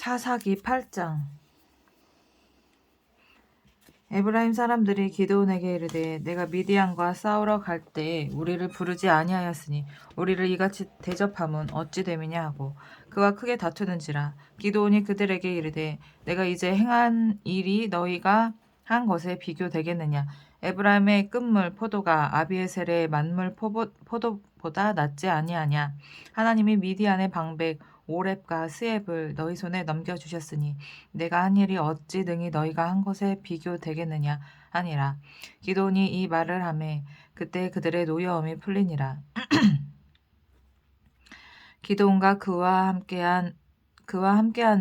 사사기 8장. 에브라임 사람들이 기드온에게 이르되 내가 미디안과 싸우러 갈 때에 우리를 부르지 아니하였으니 우리를 이같이 대접함은 어찌 됨이냐 하고 그와 크게 다투는지라. 기드온이 그들에게 이르되 내가 이제 행한 일이 너희가 한 것에 비교되겠느냐. 에브라임의 끝물 포도가 아비에셀의 만물 포도보다 낫지 아니하냐. 하나님이 미디안의 방백 오렙과 스앱을 너희 손에 넘겨주셨으니 내가 한 일이 어찌 능히 너희가 한 것에 비교되겠느냐 하니라. 기드온이 이 말을 하매 그때 그들의 노여움이 풀리니라. 기드온과 그와 함께한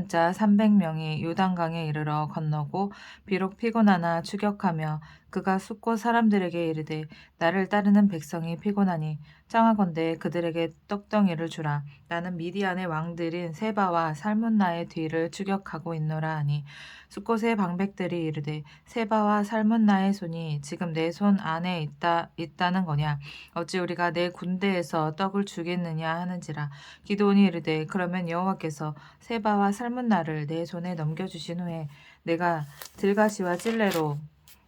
자 300명이 요단강에 이르러 건너고 비록 피곤하나 추격하며 그가 숫곳 사람들에게 이르되 나를 따르는 백성이 피곤하니 청하건대 그들에게 떡덩이를 주라. 나는 미디안의 왕들인 세바와 살문나의 뒤를 추격하고 있노라 하니 숫곳의 방백들이 이르되 세바와 살문나의 손이 지금 내 손 안에 있다는 거냐. 어찌 우리가 내 군대에서 떡을 주겠느냐 하는지라. 기드온이 이르되 그러면 여호와께서 세바와 살문나를 내 손에 넘겨주신 후에 내가 들가시와 찔레로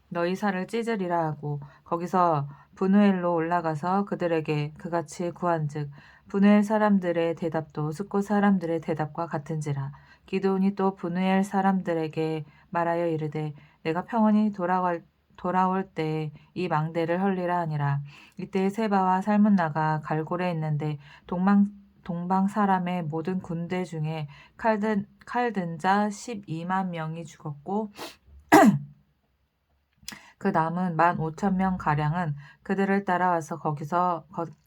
너희 살을 찢으리라 하고 거기서 분우엘로 올라가서 그들에게 그같이 구한즉 분우엘 사람들의 대답도 숫곳 사람들의 대답과 같은지라. 기드온이 또 분우엘 사람들에게 말하여 이르되 내가 평안히 돌아올 때 이 망대를 헐리라 하니라. 이때 세바와 살문나가 갈골에 있는데 동방 사람의 모든 군대 중에 칼든 자 12만 명이 죽었고 그 남은 15,000명 가량은 그들을 따라와서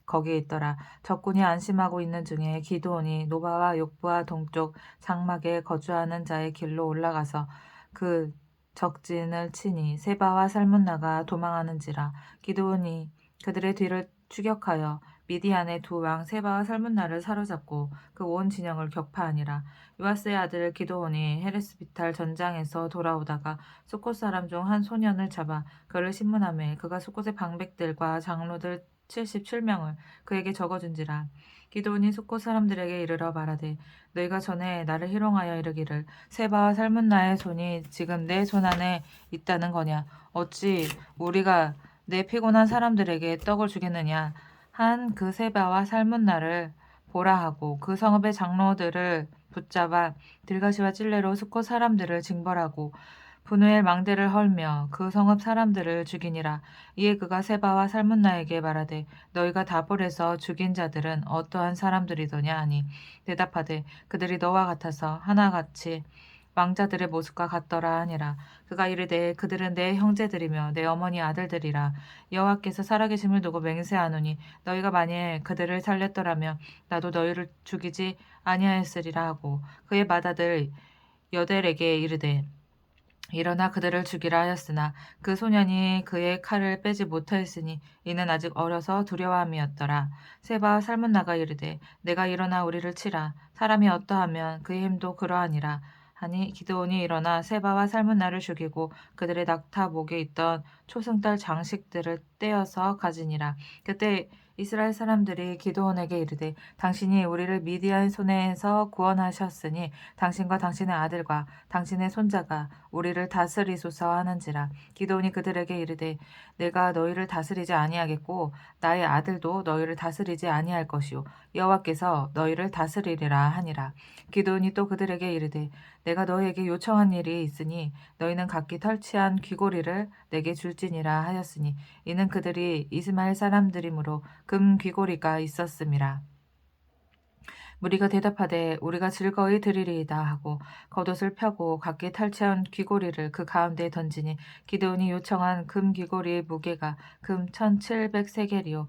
거기에 있더라. 적군이 안심하고 있는 중에 기드온이 노바와 욕부와 동쪽 장막에 거주하는 자의 길로 올라가서 그 적진을 치니 세바와 살문나가 도망하는지라. 기드온이 그들의 뒤를 추격하여 미디안의 두 왕 세바와 살문나를 사로잡고 그 온 진영을 격파하니라. 요아스의 아들 기드온이 헤레스비탈 전장에서 돌아오다가 숫곳 사람 중 한 소년을 잡아 그를 신문하매 그가 숫곳의 방백들과 장로들 77명을 그에게 적어준지라. 기드온이 숫곳 사람들에게 이르러 말하되 너희가 전에 나를 희롱하여 이르기를 세바와 살문나의 손이 지금 내 손 안에 있다는 거냐. 어찌 우리가 내 피곤한 사람들에게 떡을 주겠느냐. 한 그 세바와 살문나를 보라 하고 그 성읍의 장로들을 붙잡아 들가시와 찔레로 숫곳 사람들을 징벌하고 분우엘 망대를 헐며 그 성읍 사람들을 죽이니라. 이에 그가 세바와 살문나에게 말하되 너희가 다볼에서 죽인 자들은 어떠한 사람들이더냐 하니 대답하되 그들이 너와 같아서 하나같이 왕자들의 모습과 같더라 하니라. 그가 이르되 그들은 내 형제들이며 내 어머니 아들들이라. 여호와께서 살아계심을 두고 맹세하노니 너희가 만일 그들을 살렸더라면 나도 너희를 죽이지 아니하였으리라 하고 그의 맏아들 여델에게 이르되 일어나 그들을 죽이라 하였으나 그 소년이 그의 칼을 빼지 못하였으니 이는 아직 어려서 두려워함이었더라. 세바와 살문나가 이르되 내가 일어나 우리를 치라. 사람이 어떠하면 그의 힘도 그러하니라. 하니 기드온이 일어나 세바와 살문나를 죽이고 그들의 낙타 목에 있던 초승달 장식들을 떼어서 가지니라. 그때 이스라엘 사람들이 기드온에게 이르되 당신이 우리를 미디안 손에서 구원하셨으니 당신과 당신의 아들과 당신의 손자가 우리를 다스리소서 하는지라. 기드온이 그들에게 이르되 내가 너희를 다스리지 아니하겠고 나의 아들도 너희를 다스리지 아니할 것이요 여호와께서 너희를 다스리리라 하니라. 기드온이 또 그들에게 이르되 내가 너희에게 요청한 일이 있으니 너희는 각기 털치한 귀고리를 내게 줄지니라 하였으니 이는 그들이 이스마엘 사람들이므로 금 귀고리가 있었음이라. 무리가 대답하되 우리가 즐거이 드리리이다 하고 겉옷을 펴고 각기 탈취한 귀고리를 그 가운데에 던지니 기드온이 요청한 금 귀고리의 무게가 금 1700세겔이요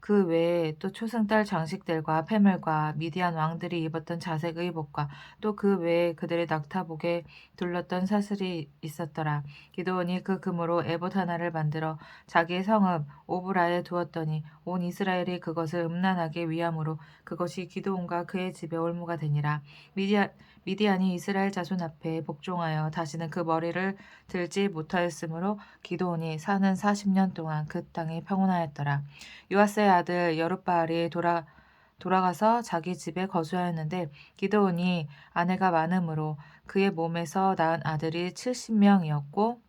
그 외에 또 초승달 장식들과 패물과 미디안 왕들이 입었던 자색 의복과 또 그 외에 그들의 낙타복에 둘렀던 사슬이 있었더라. 기드온이 그 금으로 에봇 하나를 만들어 자기의 성읍 오브라에 두었더니 온 이스라엘이 그것을 음란하게 위함으로 그것이 기드온과 그의 집에 올무가 되니라. 미디안이 이스라엘 자손 앞에 복종하여 다시는 그 머리를 들지 못하였으므로 기드온이 사는 40년 동안 그 땅이 평온하였더라. 요아스의 아들 여룻바알이 돌아가서 자기 집에 거주하였는데 기드온이 아내가 많음으로 그의 몸에서 낳은 아들이 70명이었고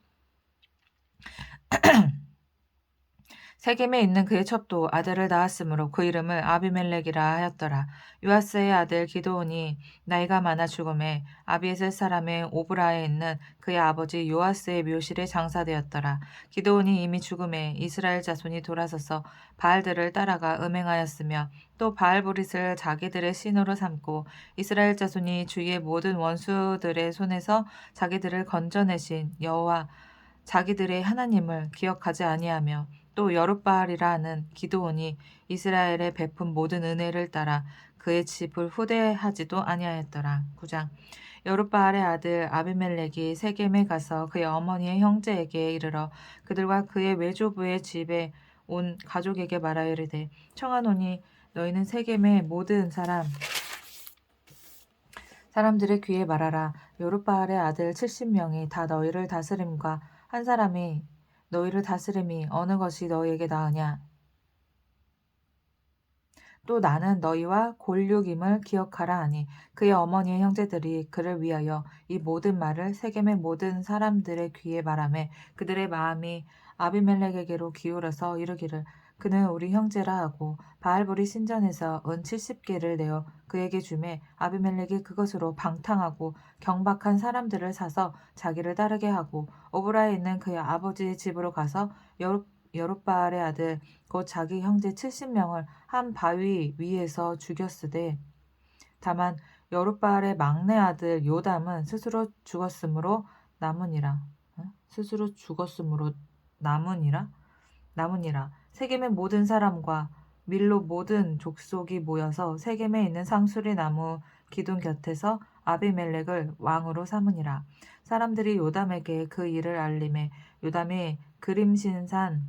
세겜에 있는 그의 첩도 아들을 낳았으므로 그 이름을 아비멜렉이라 하였더라. 요아스의 아들 기드온이 나이가 많아 죽음에 아비에셀 사람의 오브라에 있는 그의 아버지 요아스의 묘실에 장사되었더라. 기드온이 이미 죽음에 이스라엘 자손이 돌아서서 바알들을 따라가 음행하였으며 또 바알브릿을 자기들의 신으로 삼고 이스라엘 자손이 주위의 모든 원수들의 손에서 자기들을 건져내신 여호와 자기들의 하나님을 기억하지 아니하며 또 여룻바알이라 하는 기드온이 이스라엘에 베푼 모든 은혜를 따라 그의 집을 후대하지도 아니하였더라. 9장 여룻바알의 아들 아비멜렉이 세겜에 가서 그의 어머니의 형제에게 이르러 그들과 그의 외조부의 집에 온 가족에게 말하여 이르되 청하노니 너희는 세겜의 모든 사람들의 귀에 말하라. 여룻바알의 아들 70명이 다 너희를 다스림과 한 사람이 너희를 다스림이 어느 것이 너희에게 나으냐? 또 나는 너희와 골육임을 기억하라 하니 그의 어머니의 형제들이 그를 위하여 이 모든 말을 세겜의 모든 사람들의 귀에 말하매 그들의 마음이 아비멜렉에게로 기울어서 이르기를 그는 우리 형제라 하고 바알보리 신전에서 은 70개를 내어 그에게 주매 아비멜렉이 그것으로 방탕하고 경박한 사람들을 사서 자기를 따르게 하고 오브라에 있는 그의 아버지의 집으로 가서 여룻바알의 아들 곧 자기 형제 70명을 한 바위 위에서 죽였으되 다만 여룻바알의 막내 아들 요담은 스스로 죽었으므로 남으니라. 스스로 죽었으므로 남으니라. 세겜의 모든 사람과 밀로 모든 족속이 모여서 세겜에 있는 상수리 나무 기둥 곁에서 아비멜렉을 왕으로 삼으니라. 사람들이 요담에게 그 일을 알림해 요담이 그리심산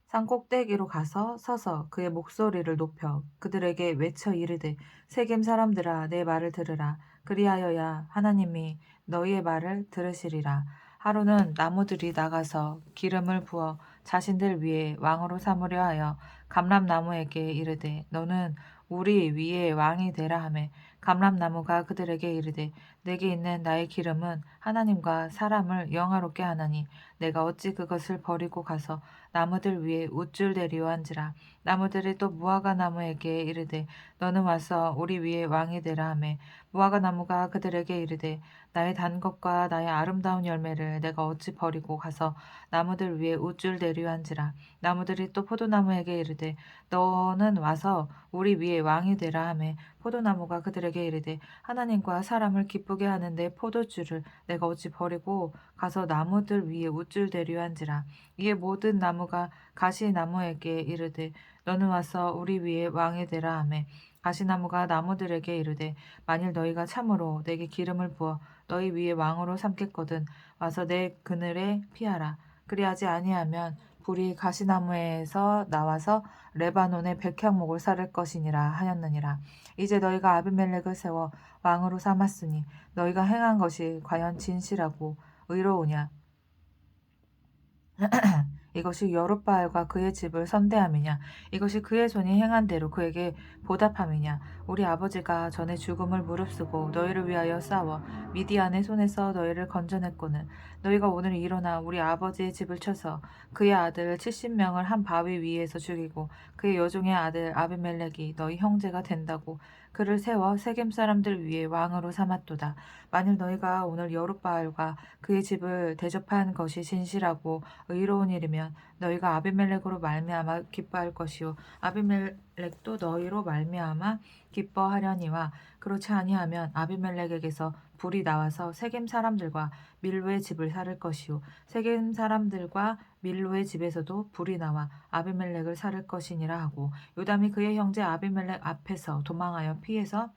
산 꼭대기로 가서 서서 그의 목소리를 높여 그들에게 외쳐 이르되 세겜 사람들아 내 말을 들으라. 그리하여야 하나님이 너희의 말을 들으시리라. 하루는 나무들이 나가서 기름을 부어 자신들 위에 왕으로 삼으려 하여 감람나무에게 이르되 너는 우리 위에 왕이 되라 하매 감람나무가 그들에게 이르되 내게 있는 나의 기름은 하나님과 사람을 영화롭게 하나니 내가 어찌 그것을 버리고 가서 나무들 위에 우쭐대리오 한지라. 나무들이 또 무화과 나무에게 이르되 너는 와서 우리 위에 왕이 되라 하매 무화과 나무가 그들에게 이르되 나의 단 것과 나의 아름다운 열매를 내가 어찌 버리고 가서 나무들 위에 우쭐대리오 한지라. 나무들이 또 포도나무에게 이르되 너는 와서 우리 위에 왕이 되라 하매 포도나무가 그들에게 이르되 하나님과 사람을 기쁘게 하는 내 포도주를 내가 어찌 버리고 가서 나무들 위에 우쭐대리오 한지라. 이에 모든 나무가 가시나무에게 이르되 너는 와서 우리 위에 왕이 되라 하매 가시나무가 나무들에게 이르되 만일 너희가 참으로 내게 기름을 부어 너희 위에 왕으로 삼겠거든 와서 내 그늘에 피하라. 그리하지 아니하면 불이 가시나무에서 나와서 레바논의 백향목을 사를 것이니라 하였느니라. 이제 너희가 아비멜렉을 세워 왕으로 삼았으니 너희가 행한 것이 과연 진실하고 의로우냐? 이것이 여룻바알과 그의 집을 선대함이냐? 이것이 그의 손이 행한 대로 그에게 보답함이냐? 우리 아버지가 전에 죽음을 무릅쓰고 너희를 위하여 싸워 미디안의 손에서 너희를 건져냈거늘 너희가 오늘 일어나 우리 아버지의 집을 쳐서 그의 아들 70명을 한 바위 위에서 죽이고 그의 여종의 아들 아비멜렉이 너희 형제가 된다고 그를 세워 세겜 사람들 위에 왕으로 삼았도다. 만일 너희가 오늘 여룻바알과 그의 집을 대접한 것이 진실하고 의로운 일이면 너희가 아비멜렉으로 말미암아 기뻐할 것이요 아비멜렉도 너희로 말미암아 기뻐하려니와 그렇지 아니하면 아비멜렉에게서 불이 나와서 세겜 사람들과 밀로의 집을 살을 것이요 세겜 사람들과 밀로의 집에서도 불이 나와 아비멜렉을 살을 것이니라 하고 요담이 그의 형제 아비멜렉 앞에서 도망하여 피해서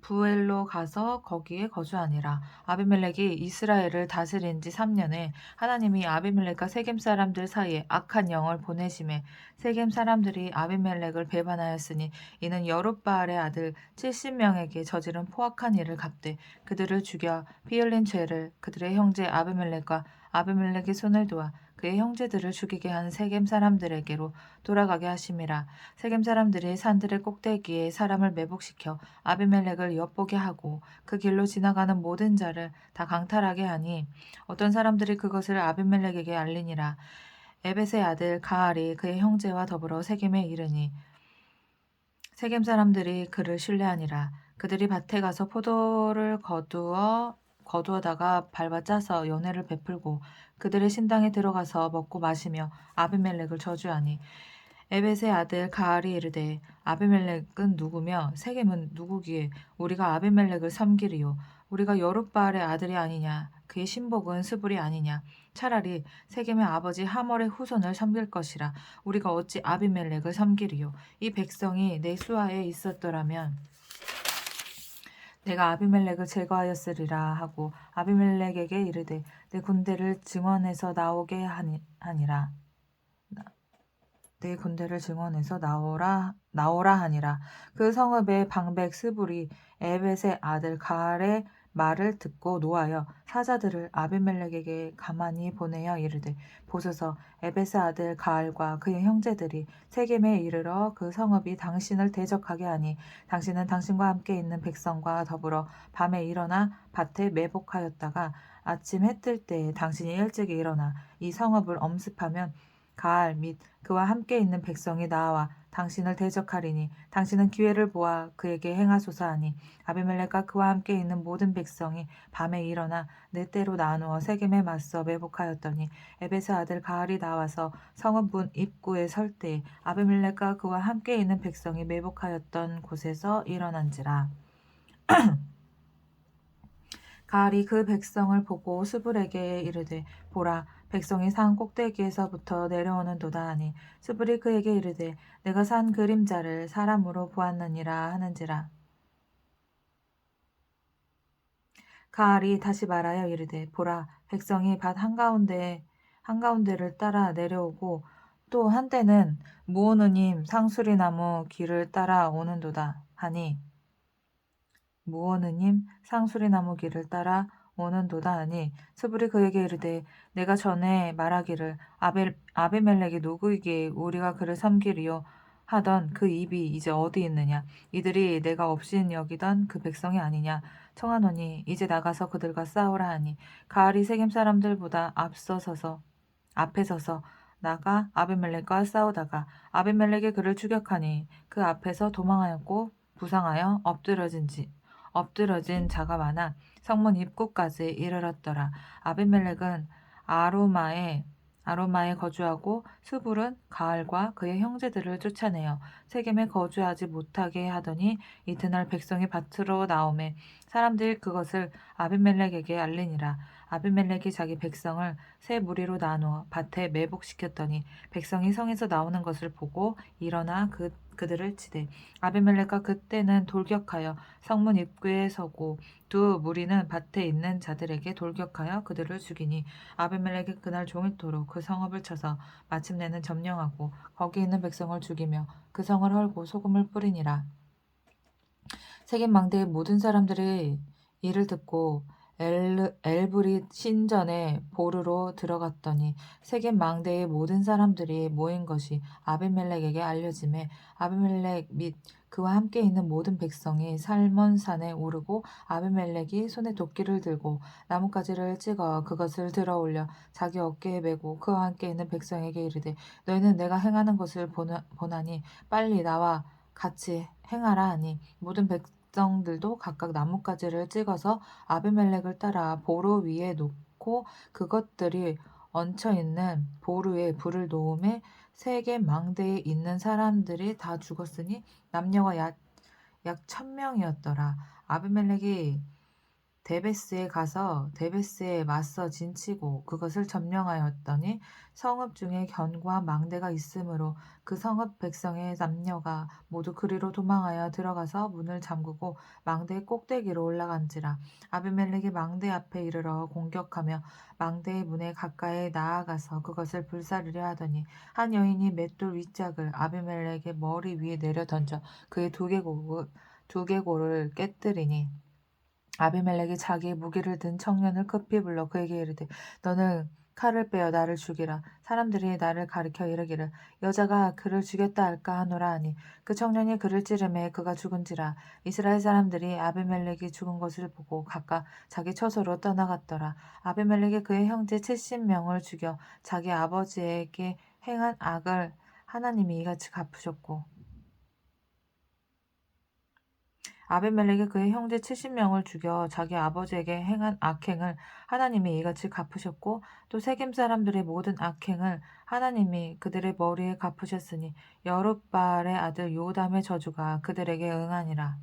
부엘로 가서 거기에 거주하니라. 아비멜렉이 이스라엘을 다스린 지 3년에 하나님이 아비멜렉과 세겜 사람들 사이에 악한 영을 보내심에 세겜 사람들이 아비멜렉을 배반하였으니 이는 여룻바알의 아들 70명에게 저지른 포악한 일을 갚되 그들을 죽여 피 흘린 죄를 그들의 형제 아비멜렉과 아비멜렉의 손을 도와 그의 형제들을 죽이게 한 세겜 사람들에게로 돌아가게 하심이라. 세겜 사람들이 산들의 꼭대기에 사람을 매복시켜 아비멜렉을 엿보게 하고 그 길로 지나가는 모든 자를 다 강탈하게 하니 어떤 사람들이 그것을 아비멜렉에게 알리니라. 에벳의 아들 가알이 그의 형제와 더불어 세겜에 이르니 세겜 사람들이 그를 신뢰하니라. 그들이 밭에 가서 포도를 거두어다가 밟아 짜서 연회를 베풀고 그들의 신당에 들어가서 먹고 마시며 아비멜렉을 저주하니 에벳의 아들 가알이 이르되 아비멜렉은 누구며 세겜은 누구기에 우리가 아비멜렉을 섬기리요. 우리가 여룻바알의 아들이 아니냐. 그의 신복은 스불이 아니냐. 차라리 세겜의 아버지 하몰의 후손을 섬길 것이라. 우리가 어찌 아비멜렉을 섬기리요. 이 백성이 내 수하에 있었더라면 내가 아비멜렉을 제거하였으리라 하고 아비멜렉에게 이르되 내 군대를 증원해서 나오게 하니라. 내 군대를 증원해서 나오라 하니라. 그 성읍의 방백 스불이 에벳의 아들 가알의 말을 듣고 노하여 사자들을 아비멜렉에게 가만히 보내어 이르되 보소서 에벳의 아들 가알과 그의 형제들이 세겜에 이르러 그 성읍이 당신을 대적하게 하니 당신은 당신과 함께 있는 백성과 더불어 밤에 일어나 밭에 매복하였다가 아침 해 뜰 때에 당신이 일찍이 일어나 이 성읍을 엄습하면 가알 및 그와 함께 있는 백성이 나와 당신을 대적하리니 당신은 기회를 보아 그에게 행하소서 하니 아비멜렉과 그와 함께 있는 모든 백성이 밤에 일어나 네 때로 나누어 세겜에 맞서 매복하였더니 에벳의 아들 가알이 나와서 성읍 문 입구에 설 때에 아비멜렉과 그와 함께 있는 백성이 매복하였던 곳에서 일어난지라. 가알이 그 백성을 보고 스불에게 이르되 보라 백성이 산 꼭대기에서부터 내려오는도다 하니 스불이 그에게 이르되 내가 산 그림자를 사람으로 보았느니라 하는지라. 가알이 다시 말하여 이르되 보라 백성이 밭 한가운데를 따라 내려오고 또 한때는 무오느님 상수리나무 길을 따라 오는도다 하니 무오느님 상수리나무 길을 따라 오는도다 하니 스불이 그에게 이르되 내가 전에 말하기를 아비멜렉이 누구이기에 우리가 그를 섬기리요 하던 그 입이 이제 어디 있느냐. 이들이 내가 없인 여기던 그 백성이 아니냐. 청하노니 이제 나가서 그들과 싸우라 하니 가알이 세겜 사람들보다 앞에 서서 나가 아비멜렉과 싸우다가 아비멜렉이 그를 추격하니 그 앞에서 도망하였고 부상하여 엎드러진 자가 많아 성문 입구까지 이르렀더라. 아비멜렉은 아로마에 거주하고 스불은 가알과 그의 형제들을 쫓아내어 세겜에 거주하지 못하게 하더니 이튿날 백성이 밭으로 나오매 사람들이 그것을 아비멜렉에게 알리니라. 아비멜렉이 자기 백성을 세 무리로 나누어 밭에 매복시켰더니 백성이 성에서 나오는 것을 보고 일어나 그들을 치되 아비멜렉과 그때는 돌격하여 성문 입구에 서고 두 무리는 밭에 있는 자들에게 돌격하여 그들을 죽이니 아비멜렉이 그날 종일토록 그 성읍을 쳐서 마침내는 점령하고 거기 있는 백성을 죽이며 그 성을 헐고 소금을 뿌리니라. 세겜 망대의 모든 사람들이 이를 듣고 엘브릿 신전의 보르로 들어갔더니 세겜 망대의 모든 사람들이 모인 것이 아비멜렉에게 알려지매 아비멜렉 및 그와 함께 있는 모든 백성이 살몬산에 오르고 아비멜렉이 손에 도끼를 들고 나뭇가지를 찍어 그것을 들어올려 자기 어깨에 메고 그와 함께 있는 백성에게 이르되 너희는 내가 행하는 것을 보나니 빨리 나와 같이 행하라 하니 모든 백성들도 각각 나뭇가지를 찍어서 아비멜렉을 따라 보루 위에 놓고 그것들이 얹혀있는 보루에 불을 놓음에 세겜 망대에 있는 사람들이 다 죽었으니 남녀가 약 1,000명이었더라. 아비멜렉이 데베스에 가서 데베스에 맞서 진치고 그것을 점령하였더니 성읍 중에 견고한 망대가 있으므로 그 성읍 백성의 남녀가 모두 그리로 도망하여 들어가서 문을 잠그고 망대의 꼭대기로 올라간지라. 아비멜렉이 망대 앞에 이르러 공격하며 망대의 문에 가까이 나아가서 그것을 불사르려 하더니 한 여인이 맷돌 윗짝을 아비멜렉의 머리 위에 내려 던져 그의 두개골을 깨뜨리니 아비멜렉이 자기의 무기를 든 청년을 급히 불러 그에게 이르되 너는 칼을 빼어 나를 죽이라. 사람들이 나를 가리켜 이르기를 여자가 그를 죽였다 할까 하노라 하니 그 청년이 그를 찌르매 그가 죽은지라. 이스라엘 사람들이 아비멜렉이 죽은 것을 보고 각각 자기 처소로 떠나갔더라. 아비멜렉이 그의 형제 70명을 죽여 자기 아버지에게 행한 악을 하나님이 이같이 갚으셨고 아비멜렉이 그의 형제 70명을 죽여 자기 아버지에게 행한 악행을 하나님이 이같이 갚으셨고 또 세겜 사람들의 모든 악행을 하나님이 그들의 머리에 갚으셨으니 여룻바알의 아들 요담의 저주가 그들에게 응하니라.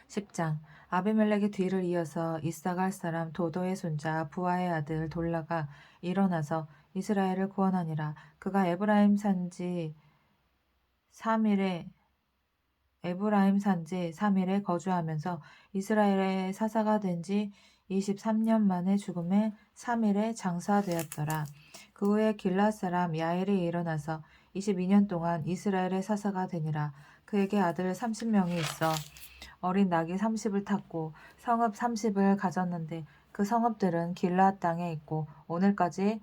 10장 아비멜렉의 뒤를 이어서 이사갈 사람 도도의 손자 부하의 아들 돌라가 일어나서 이스라엘을 구원하니라. 그가 에브라임 산지 3일에 거주하면서 이스라엘의 사사가 된 지 23년 만에 죽음에 3일에 장사되었더라. 그 후에 길앗 사람 야엘이 일어나서 22년 동안 이스라엘의 사사가 되니라. 그에게 아들 30명이 있어 어린 낙이 30을 탔고 성읍 30을 가졌는데 그 성읍들은 길앗 땅에 있고 오늘까지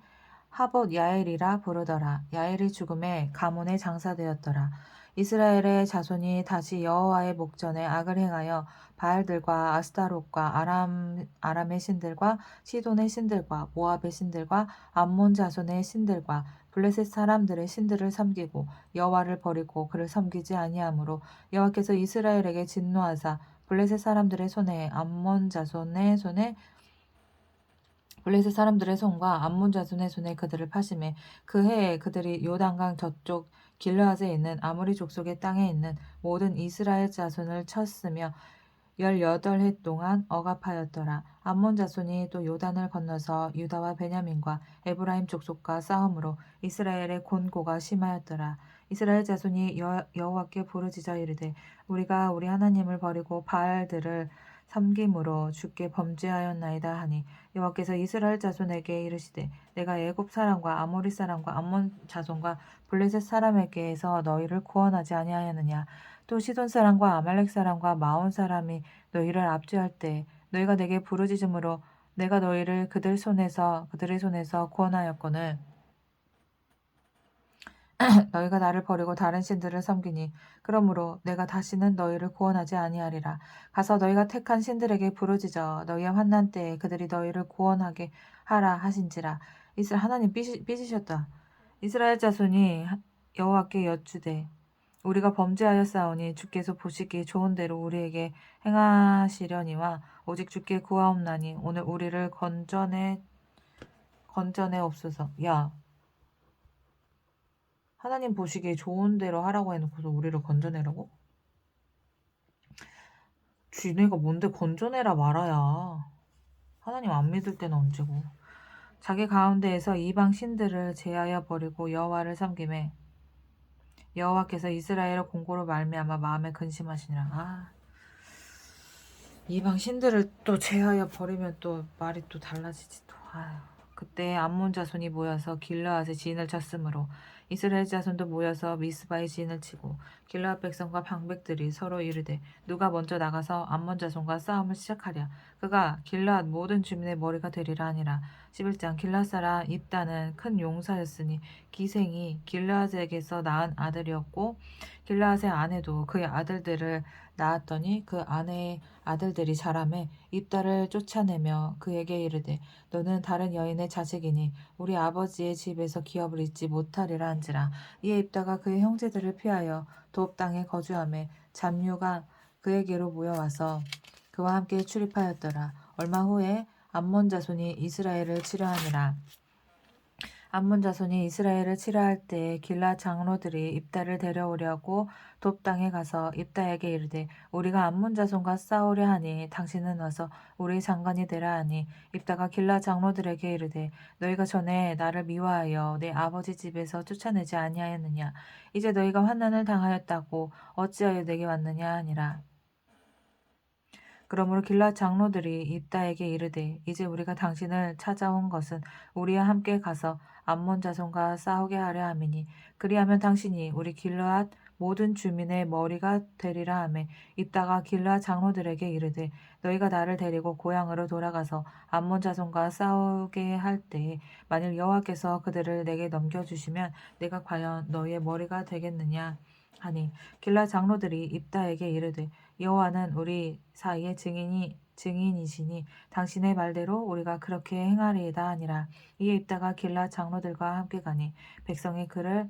하봇 야엘이라 부르더라. 야엘이 죽음에 가문에 장사되었더라. 이스라엘의 자손이 다시 여호와의 목전에 악을 행하여 바알들과 아스타롯과 아람의 신들과 시돈의 신들과 모압의 신들과 암몬 자손의 신들과 블레셋 사람들의 신들을 섬기고 여호와를 버리고 그를 섬기지 아니하므로 여호와께서 이스라엘에게 진노하사 블레셋 사람들의 손에 블레셋 사람들의 손과 암몬 자손의 손에 그들을 파심해 그 해에 그들이 요단강 저쪽 길르앗에 있는 아모리 족속의 땅에 있는 모든 이스라엘 자손을 쳤으며 18해 동안 억압하였더라. 암몬 자손이 또 요단을 건너서 유다와 베냐민과 에브라임 족속과 싸움으로 이스라엘의 곤고가 심하였더라. 이스라엘 자손이 여호와께 부르짖어 이르되 우리가 우리 하나님을 버리고 바알들을 섬김으로 주께 범죄하였나이다 하니 여호와께서 이스라엘 자손에게 이르시되 내가 애굽 사람과 아모리 사람과 암몬 자손과 블레셋 사람에게서 너희를 구원하지 아니하였느냐. 또 시돈 사람과 아말렉 사람과 마온 사람이 너희를 압제할 때 너희가 내게 부르짖음으로 내가 너희를 그들의 손에서 구원하였거늘 너희가 나를 버리고 다른 신들을 섬기니 그러므로 내가 다시는 너희를 구원하지 아니하리라. 가서 너희가 택한 신들에게 부르짖어 너희의 환난 때에 그들이 너희를 구원하게 하라 하신지라. 하나님 삐지셨다. 이스라엘 자손이 여호와께 여쭈되 우리가 범죄하였사오니 주께서 보시기 좋은 대로 우리에게 행하시려니와 오직 주께 구하옵나니 오늘 우리를 건져내 없소서. 야, 하나님 보시기에 좋은 대로 하라고 해놓고서 우리를 건져내라고? 쥐네가 뭔데 건져내라 말아야. 하나님 안 믿을 때는 언제고. 자기 가운데에서 이방 신들을 제하여 버리고 여호와를 섬김에 여호와께서 이스라엘의 공고로 말미암아 마음에 근심하시니라. 이방 신들을 또 제하여 버리면 또 말이 또 달라지지 또. 그때 암몬 자손이 모여서 길르앗의 진을 쳤으므로 이스라엘 자손도 모여서 미스바의 진을 치고 길르앗 백성과 방백들이 서로 이르되 누가 먼저 나가서 암몬 자손과 싸움을 시작하랴. 그가 길르앗 모든 주민의 머리가 되리라 하니라. 11장 길르앗 사람 입다는 큰 용사였으니 기생이 길르앗에게서 낳은 아들이었고 길르앗의 아내도 그의 아들들을 낳았더니 그 아내의 아들들이 자라매 입다를 쫓아내며 그에게 이르되 너는 다른 여인의 자식이니 우리 아버지의 집에서 기업을 잊지 못하리라 한지라. 이에 입다가 그의 형제들을 피하여 돕 땅에 거주하매 잡류가 그에게로 모여와서 그와 함께 출입하였더라. 얼마 후에 암몬 자손이 이스라엘을 치려하니라. 암몬 자손이 이스라엘을 치려할 때에 길라 장로들이 입다를 데려오려고 돕 땅에 가서 입다에게 이르되 우리가 암몬 자손과 싸우려 하니 당신은 와서 우리 장관이 되라 하니 입다가 길라 장로들에게 이르되 너희가 전에 나를 미워하여 내 아버지 집에서 쫓아내지 아니하였느냐. 이제 너희가 환난을 당하였다고 어찌하여 내게 왔느냐 하니라. 그러므로 길앗 장로들이 입다에게 이르되 이제 우리가 당신을 찾아온 것은 우리와 함께 가서 암몬 자손과 싸우게 하려 함이니 그리하면 당신이 우리 길앗 모든 주민의 머리가 되리라 하매 입다가 길라 장로들에게 이르되 너희가 나를 데리고 고향으로 돌아가서 암몬 자손과 싸우게 할 때에 만일 여호와께서 그들을 내게 넘겨주시면 내가 과연 너희의 머리가 되겠느냐 하니 길라 장로들이 입다에게 이르되 여호와는 우리 사이의 증인이시니 당신의 말대로 우리가 그렇게 행하리이다 하니라. 이에 입다가 길라 장로들과 함께 가니 백성이 그를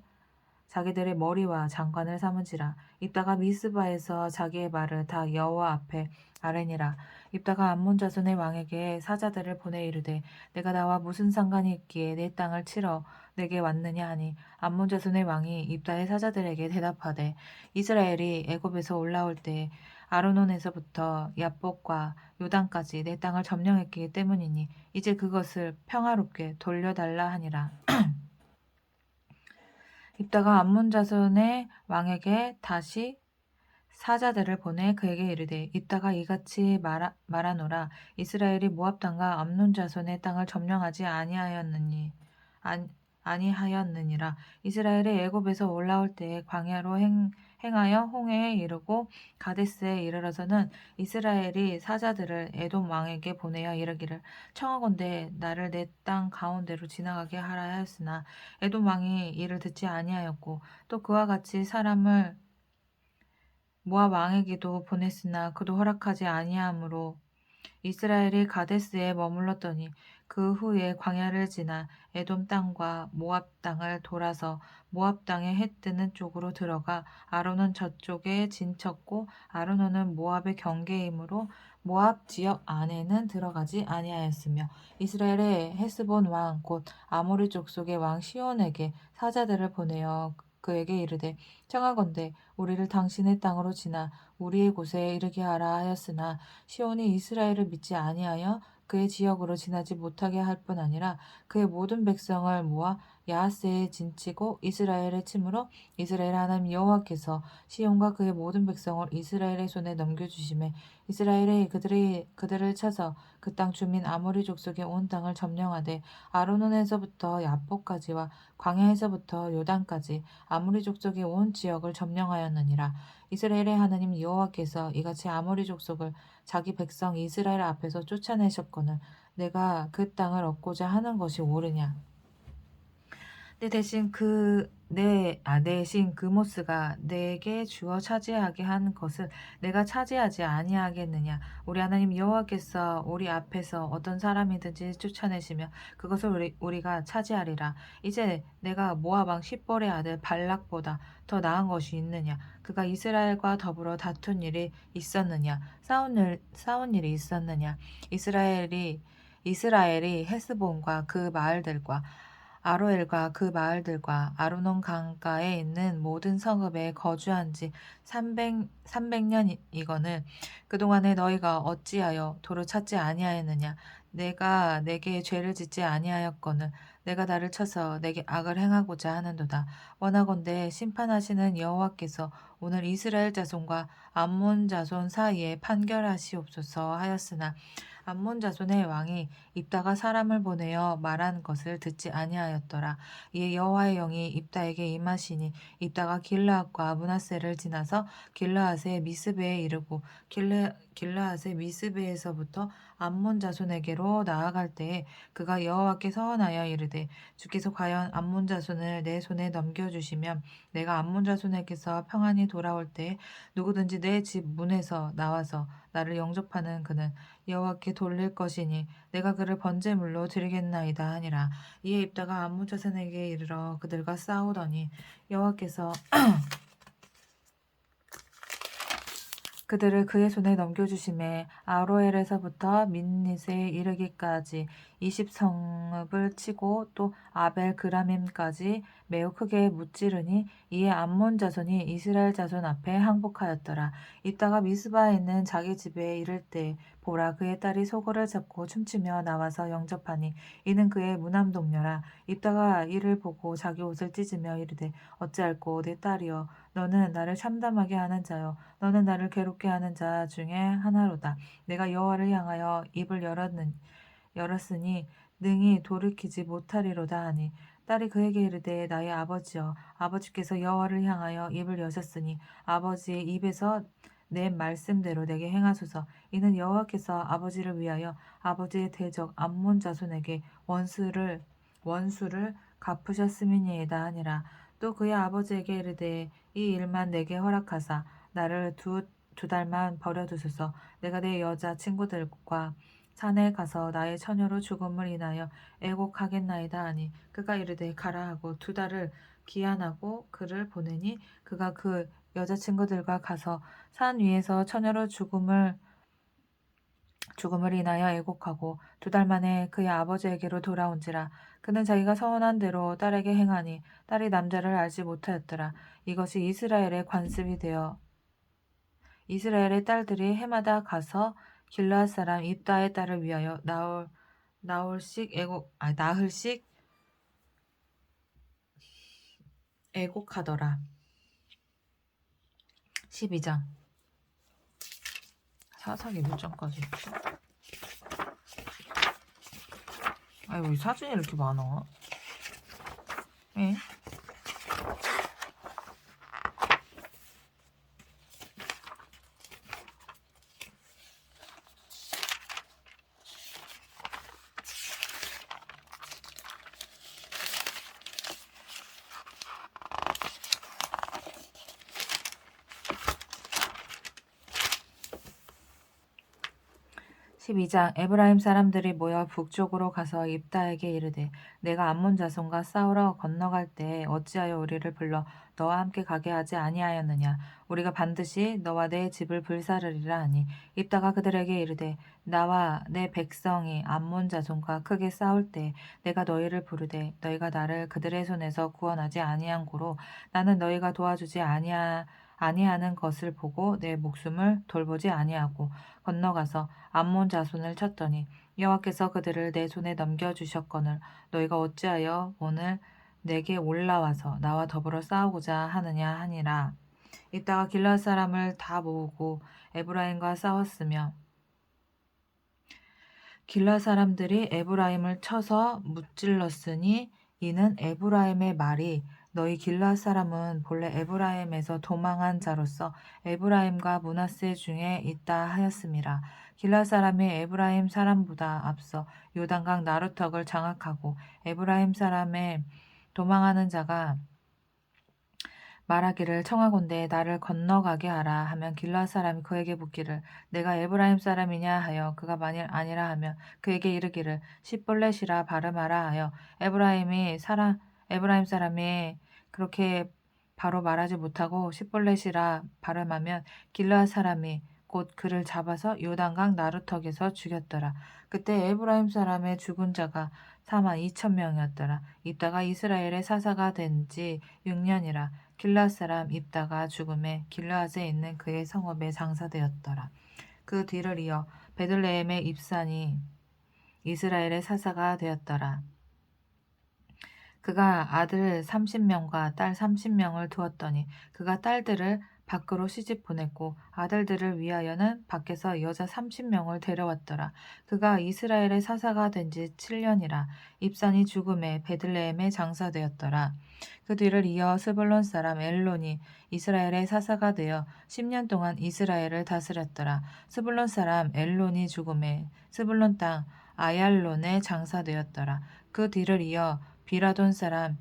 자기들의 머리와 장관을 삼은지라. 입다가 미스바에서 자기의 말을 다 여호와 앞에 아뢰니라. 입다가 암몬 자손의 왕에게 사자들을 보내 이르되 내가 나와 무슨 상관이 있기에 내 땅을 치러 내게 왔느냐 하니 암몬 자손의 왕이 입다의 사자들에게 대답하되 이스라엘이 애굽에서 올라올 때 아르논에서부터 야복과 요단까지 내 땅을 점령했기 때문이니 이제 그것을 평화롭게 돌려달라 하니라. 입다가 암몬 자손의 왕에게 다시 사자들을 보내 그에게 이르되 입다가 이같이 말하노라. 이스라엘이 모압 땅과 암몬 자손의 땅을 점령하지 아니하였느니라. 이스라엘이 애굽에서 올라올 때에 광야로 행하여 홍해에 이르고 가데스에 이르러서는 이스라엘이 사자들을 에돔 왕에게 보내어 이르기를 청하건대 나를 내 땅 가운데로 지나가게 하라 하였으나 에돔 왕이 이를 듣지 아니하였고 또 그와 같이 사람을 모압 왕에게도 보냈으나 그도 허락하지 아니하므로 이스라엘이 가데스에 머물렀더니 그 후에 광야를 지나 에돔 땅과 모압 땅을 돌아서 모압 땅의 해 뜨는 쪽으로 들어가 아르논 저쪽에 진쳤고 아르논은 모압의 경계이므로 모압 지역 안에는 들어가지 아니하였으며 이스라엘의 헤스본 왕 곧 아모리 족속의 왕 시온에게 사자들을 보내어 그에게 이르되 청하건대 우리를 당신의 땅으로 지나 우리의 곳에 이르게 하라 하였으나 시온이 이스라엘을 믿지 아니하여 그의 지역으로 지나지 못하게 할 뿐 아니라 그의 모든 백성을 모아 야하스에 진치고 이스라엘에 치므로 이스라엘 하나님 여호와께서 시온과 그의 모든 백성을 이스라엘의 손에 넘겨주심에 이스라엘이 그들을 쳐서 그 땅 주민 아모리 족속의 온 땅을 점령하되 아르논에서부터 야복까지와 광야에서부터 요단까지 아모리 족속의 온 지역을 점령하였느니라. 이스라엘의 하나님 여호와께서 이같이 아모리 족속을 자기 백성 이스라엘 앞에서 쫓아내셨거늘 내가 그 땅을 얻고자 하는 것이 옳으냐. 대신 그모스가 내게 주어 차지하게 한 것을 내가 차지하지 아니하겠느냐. 우리 하나님 여호와께서 우리 앞에서 어떤 사람이든지 쫓아내시며 그것을 우리가 차지하리라. 이제 내가 모압 왕 십볼의 아들 발락보다 더 나은 것이 있느냐. 그가 이스라엘과 더불어 다툰 일이 있었느냐. 싸운 일이 있었느냐. 이스라엘이 헤스본과 그 마을들과 아로엘과 그 마을들과 아르논 강가에 있는 모든 성읍에 거주한 지 300년이거늘 그동안에 너희가 어찌하여 도를 찾지 아니하였느냐. 내가 내게 죄를 짓지 아니하였거늘 내가 나를 쳐서 내게 악을 행하고자 하는도다. 원하건대 심판하시는 여호와께서 오늘 이스라엘 자손과 암몬 자손 사이에 판결하시옵소서 하였으나 암몬 자손의 왕이 입다가 사람을 보내어 말한 것을 듣지 아니하였더라. 이에 여호와의 영이 입다에게 임하시니 입다가 길르앗과 므낫세를 지나서 길르앗의 미스베에 이르고 길르앗의 미스베에서부터 암몬 자손에게로 나아갈 때에 그가 여호와께 서원하여 이르되 주께서 과연 암몬 자손을 내 손에 넘겨주시면 내가 암몬 자손에게서 평안히 돌아올 때에 누구든지 내 집 문에서 나와서 나를 영접하는 그는 여호와께 돌릴 것이니 내가 그를 번제물로 드리겠나이다 하니라. 이에 입다가 암몬 자손에게 이르러 그들과 싸우더니 여호와께서 그들을 그의 손에 넘겨주심에 아로엘에서부터 민닛에 이르기까지 20성읍을 치고 또 아벨 그라밈까지 매우 크게 무찌르니 이에 암몬 자손이 이스라엘 자손 앞에 항복하였더라. 이따가 미스바에 있는 자기 집에 이를 때 보라 그의 딸이 소고를 잡고 춤추며 나와서 영접하니 이는 그의 무남동녀라. 이따가 이를 보고 자기 옷을 찢으며 이르되 어찌할꼬 내 딸이여 너는 나를 참담하게 하는 자요 너는 나를 괴롭게 하는 자 중에 하나로다. 내가 여호와를 향하여 입을 열었으니 능히 돌이키지 못하리로다 하니 딸이 그에게 이르되 나의 아버지여 아버지께서 여호와를 향하여 입을 여셨으니 아버지의 입에서 낸 말씀대로 내게 행하소서. 이는 여호와께서 아버지를 위하여 아버지의 대적 암몬 자손에게 원수를 갚으셨음이니이다 하니라. 또 그의 아버지에게 이르되 이 일만 내게 허락하사 나를 두 달만 버려두소서. 내가 내 여자 친구들과 산에 가서 나의 처녀로 죽음을 인하여 애곡하겠나이다 하니 그가 이르되 가라 하고 2달을 기한하고 그를 보내니 그가 그 여자친구들과 가서 산 위에서 처녀로 죽음을 인하여 애곡하고 2달 만에 그의 아버지에게로 돌아온지라. 그는 자기가 서원한 대로 딸에게 행하니 딸이 남자를 알지 못하였더라. 이것이 이스라엘의 관습이 되어 이스라엘의 딸들이 해마다 가서 길르앗 사람 입다의 딸을 위하여 나흘씩 애곡하더라. 12장. 사사기 몇 장까지 있지? 아이고, 이 사진이 이렇게 많아? 예? 12장. 에브라임 사람들이 모여 북쪽으로 가서 입다에게 이르되 내가 암몬 자손과 싸우러 건너갈 때에 어찌하여 우리를 불러 너와 함께 가게 하지 아니하였느냐. 우리가 반드시 너와 내 집을 불사르리라 하니 입다가 그들에게 이르되 나와 내 백성이 암몬 자손과 크게 싸울 때 내가 너희를 부르되 너희가 나를 그들의 손에서 구원하지 아니한 고로 나는 너희가 도와주지 아니하는 것을 보고 내 목숨을 돌보지 아니하고 건너가서 암몬 자손을 쳤더니 여호와께서 그들을 내 손에 넘겨주셨거늘 너희가 어찌하여 오늘 내게 올라와서 나와 더불어 싸우고자 하느냐 하니라. 이따가 길르앗 사람을 다 모으고 에브라임과 싸웠으며 길르앗 사람들이 에브라임을 쳐서 무찔렀으니 이는 에브라임의 말이 너희 길르앗 사람은 본래 에브라임에서 도망한 자로서 에브라임과 므낫세 중에 있다 하였음이라. 길르앗 사람이 에브라임 사람보다 앞서 요단강 나루턱을 장악하고 에브라임 사람의 도망하는 자가 말하기를 청하건대 나를 건너가게 하라 하면 길르앗 사람이 그에게 묻기를 내가 에브라임 사람이냐 하여 그가 만일 아니라 하면 그에게 이르기를 십볼렛이라 발음하라 하여 에브라임 사람이 그렇게 바로 말하지 못하고 십볼렛이라 발음하면 길르앗 사람이 곧 그를 잡아서 요단강 나루턱에서 죽였더라. 그때 에브라임 사람의 죽은 자가 42,000명이었더라. 이따가 이스라엘의 사사가 된 지 6년이라. 길르앗 사람 입다가 죽음에 길르앗에 있는 그의 성읍에 장사되었더라. 그 뒤를 이어 베들레헴의 입산이 이스라엘의 사사가 되었더라. 그가 아들 30명과 딸 30명을 두었더니 그가 딸들을 밖으로 시집 보냈고 아들들을 위하여는 밖에서 여자 30명을 데려왔더라. 그가 이스라엘의 사사가 된 지 7년이라. 입산이 죽음에 베들레헴에 장사되었더라. 그 뒤를 이어 스불론 사람 엘론이 이스라엘의 사사가 되어 10년 동안 이스라엘을 다스렸더라. 스불론 사람 엘론이 죽음에 스불론 땅 아얄론에 장사되었더라. 그 뒤를 이어 비라돈 사람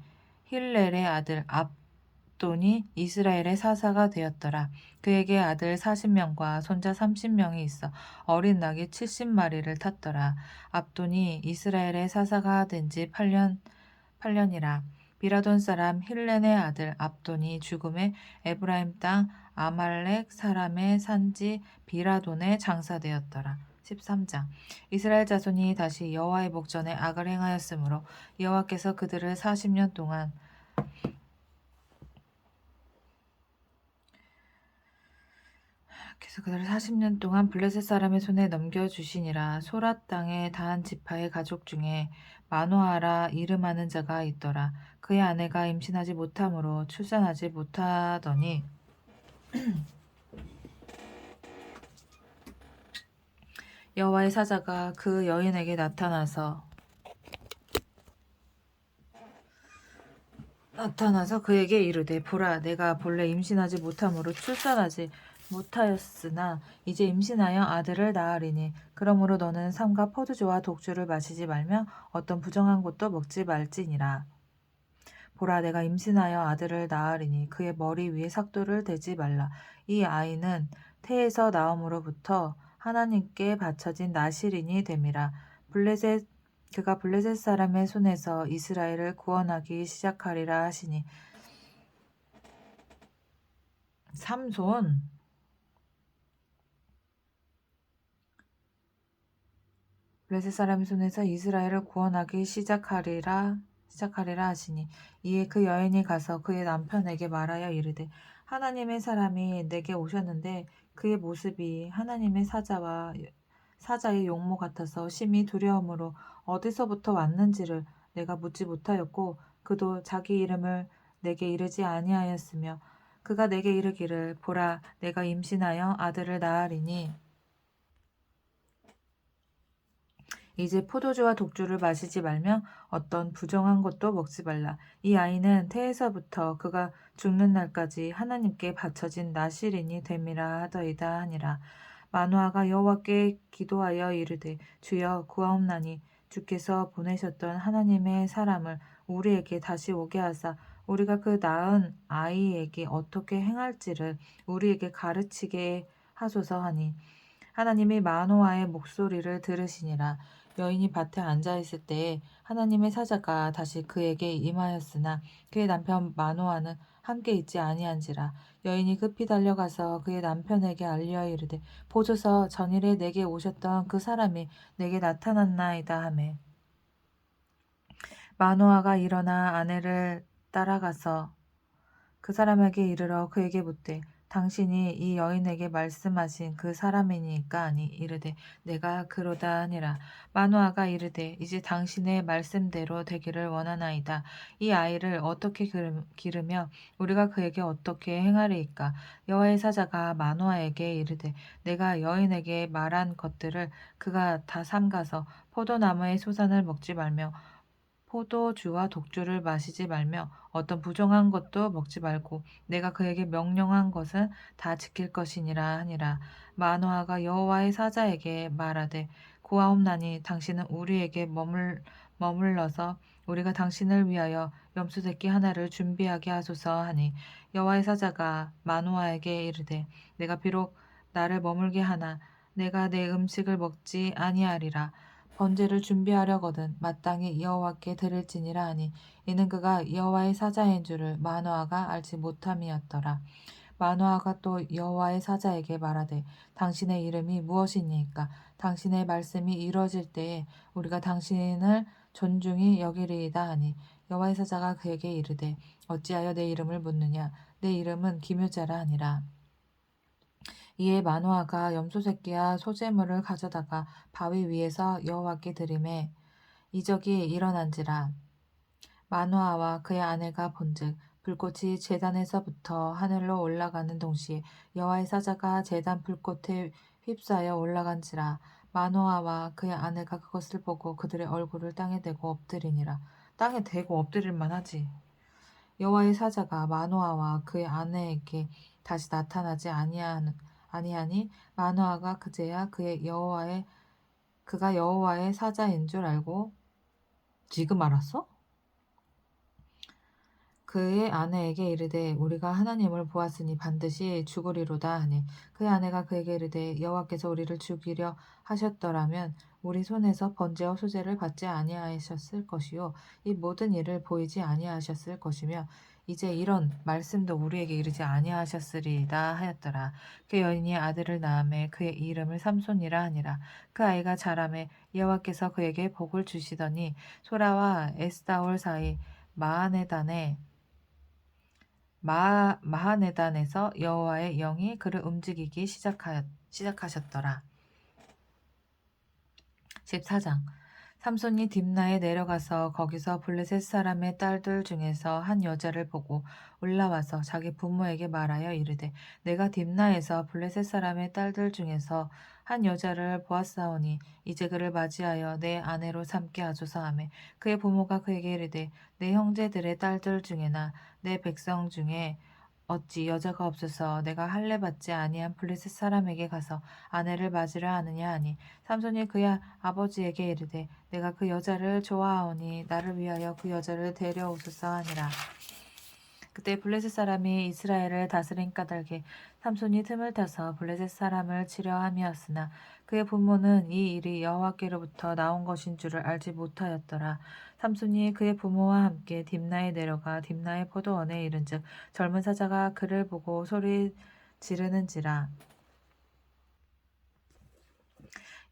힐렐의 아들 압돈이 이스라엘의 사사가 되었더라. 그에게 아들 40명과 손자 30명이 있어 어린 낙이 70마리를 탔더라. 압돈이 이스라엘의 사사가 된 지 8년이라. 비라돈 사람 힐렌의 아들 압돈이 죽음에 에브라임 땅 아말렉 사람의 산지 비라돈에 장사되었더라. 13장. 이스라엘 자손이 다시 여호와의 목전에 악을 행하였으므로 여호와께서 그들을 40년 동안 블레셋 사람의 손에 넘겨주시니라. 소랏 땅의 다한 지파의 가족 중에 마노아라 이름하는 자가 있더라. 그의 아내가 임신하지 못하므로 출산하지 못하더니 여호와의 사자가 그 여인에게 나타나서 나타나서 그에게 이르되 보라 내가 본래 임신하지 못함으로 출산하지 못하였으나 이제 임신하여 아들을 낳으리니 그러므로 너는 삼가 포도주와 독주를 마시지 말며 어떤 부정한 것도 먹지 말지니라. 보라 내가 임신하여 아들을 낳으리니 그의 머리 위에 삭도를 대지 말라. 이 아이는 태에서 나옴으로부터 하나님께 바쳐진 나실인이 됨이라. 그가 블레셋 사람의 손에서 이스라엘을 구원하기 시작하리라 하시니. 삼손 블레셋 사람의 손에서 이스라엘을 구원하기 시작하리라 하시니. 이에 그 여인이 가서 그의 남편에게 말하여 이르되 하나님의 사람이 내게 오셨는데 그의 모습이 하나님의 사자의 용모 같아서 심히 두려움으로 어디서부터 왔는지를 내가 묻지 못하였고 그도 자기 이름을 내게 이르지 아니하였으며 그가 내게 이르기를 보라 내가 임신하여 아들을 낳으리니 이제 포도주와 독주를 마시지 말며 어떤 부정한 것도 먹지 말라. 이 아이는 태에서부터 그가 죽는 날까지 하나님께 바쳐진 나실인이 됨이라 하더이다 하니라. 마노아가 여호와께 기도하여 이르되 주여 구하옵나니 주께서 보내셨던 하나님의 사람을 우리에게 다시 오게 하사 우리가 그 낳은 아이에게 어떻게 행할지를 우리에게 가르치게 하소서 하니 하나님이 마노아의 목소리를 들으시니라. 여인이 밭에 앉아 있을 때에 하나님의 사자가 다시 그에게 임하였으나 그의 남편 마노아는 함께 있지 아니한지라. 여인이 급히 달려가서 그의 남편에게 알려 이르되 보소서 전일에 내게 오셨던 그 사람이 내게 나타났나이다 하매 마노아가 일어나 아내를 따라가서 그 사람에게 이르러 그에게 묻되 당신이 이 여인에게 말씀하신 그 사람이니까 하니 이르되 내가 그로다 하니라. 마노아가 이르되 이제 당신의 말씀대로 되기를 원하나이다. 이 아이를 어떻게 기르며 우리가 그에게 어떻게 행하리이까. 여호와의 사자가 마노아에게 이르되 내가 여인에게 말한 것들을 그가 다 삼가서 포도나무의 소산을 먹지 말며 포도주와 독주를 마시지 말며 어떤 부정한 것도 먹지 말고 내가 그에게 명령한 것은 다 지킬 것이니라 하니라. 마노아가 여호와의 사자에게 말하되 고아옵나니 당신은 우리에게 머물러서 우리가 당신을 위하여 염소새끼 하나를 준비하게 하소서 하니 여호와의 사자가 마노아에게 이르되 내가 비록 나를 머물게 하나 내가 내 음식을 먹지 아니하리라. 번제를 준비하려거든 마땅히 여호와께 드릴지니라 하니 이는 그가 여호와의 사자인 줄을 마노아가 알지 못함이었더라. 마노아가 또 여호와의 사자에게 말하되 당신의 이름이 무엇이니까 당신의 말씀이 이루어질 때에 우리가 당신을 존중히 여기리이다 하니 여호와의 사자가 그에게 이르되 어찌하여 내 이름을 묻느냐 내 이름은 기묘자라 하니라. 이에 마노아가 염소새끼와 소재물을 가져다가 바위 위에서 여호와께 드리매 이적이 일어난지라. 마노아와 그의 아내가 본즉 불꽃이 제단에서부터 하늘로 올라가는 동시에 여호와의 사자가 제단 불꽃에 휩싸여 올라간지라. 마노아와 그의 아내가 그것을 보고 그들의 얼굴을 땅에 대고 엎드리니라. 땅에 대고 엎드릴 만하지. 여호와의 사자가 마노아와 그의 아내에게 다시 나타나지 아니하니 마노아가 그제야 그가 여호와의 사자인 줄 알고 지금 알았어? 그의 아내에게 이르되 우리가 하나님을 보았으니 반드시 죽으리로다 하니 그의 아내가 그에게 이르되 여호와께서 우리를 죽이려 하셨더라면 우리 손에서 번제와 소제를 받지 아니하셨을 것이요 이 모든 일을 보이지 아니하셨을 것이며 이제 이런 말씀도 우리에게 이르지 아니하셨으리이다 하였더라. 그 여인이 아들을 낳음에 그의 이름을 삼손이라 하니라. 그 아이가 자라매 여호와께서 그에게 복을 주시더니 소라와 에스다올 사이 마하네단에서 여호와의 영이 그를 움직이기 시작하셨더라. 14장 삼손이 딥나에 내려가서 거기서 블레셋 사람의 딸들 중에서 한 여자를 보고 올라와서 자기 부모에게 말하여 이르되 내가 딥나에서 블레셋 사람의 딸들 중에서 한 여자를 보았사오니 이제 그를 맞이하여 내 아내로 삼게 하소서 하매 그의 부모가 그에게 이르되 내 형제들의 딸들 중에나 내 백성 중에 어찌 여자가 없어서 내가 할례 받지 아니한 블레셋 사람에게 가서 아내를 맞으려 하느냐 하니 삼손이 그의 아버지에게 이르되 내가 그 여자를 좋아하오니 나를 위하여 그 여자를 데려오소서 하니라. 그때 블레셋 사람이 이스라엘을 다스린 까닭에 삼손이 틈을 타서 블레셋 사람을 치려 함이었으나 그의 부모는 이 일이 여호와께로부터 나온 것인 줄을 알지 못하였더라. 삼손이 그의 부모와 함께 딥나에 내려가 딥나의 포도원에 이른즉 젊은 사자가 그를 보고 소리 지르는지라.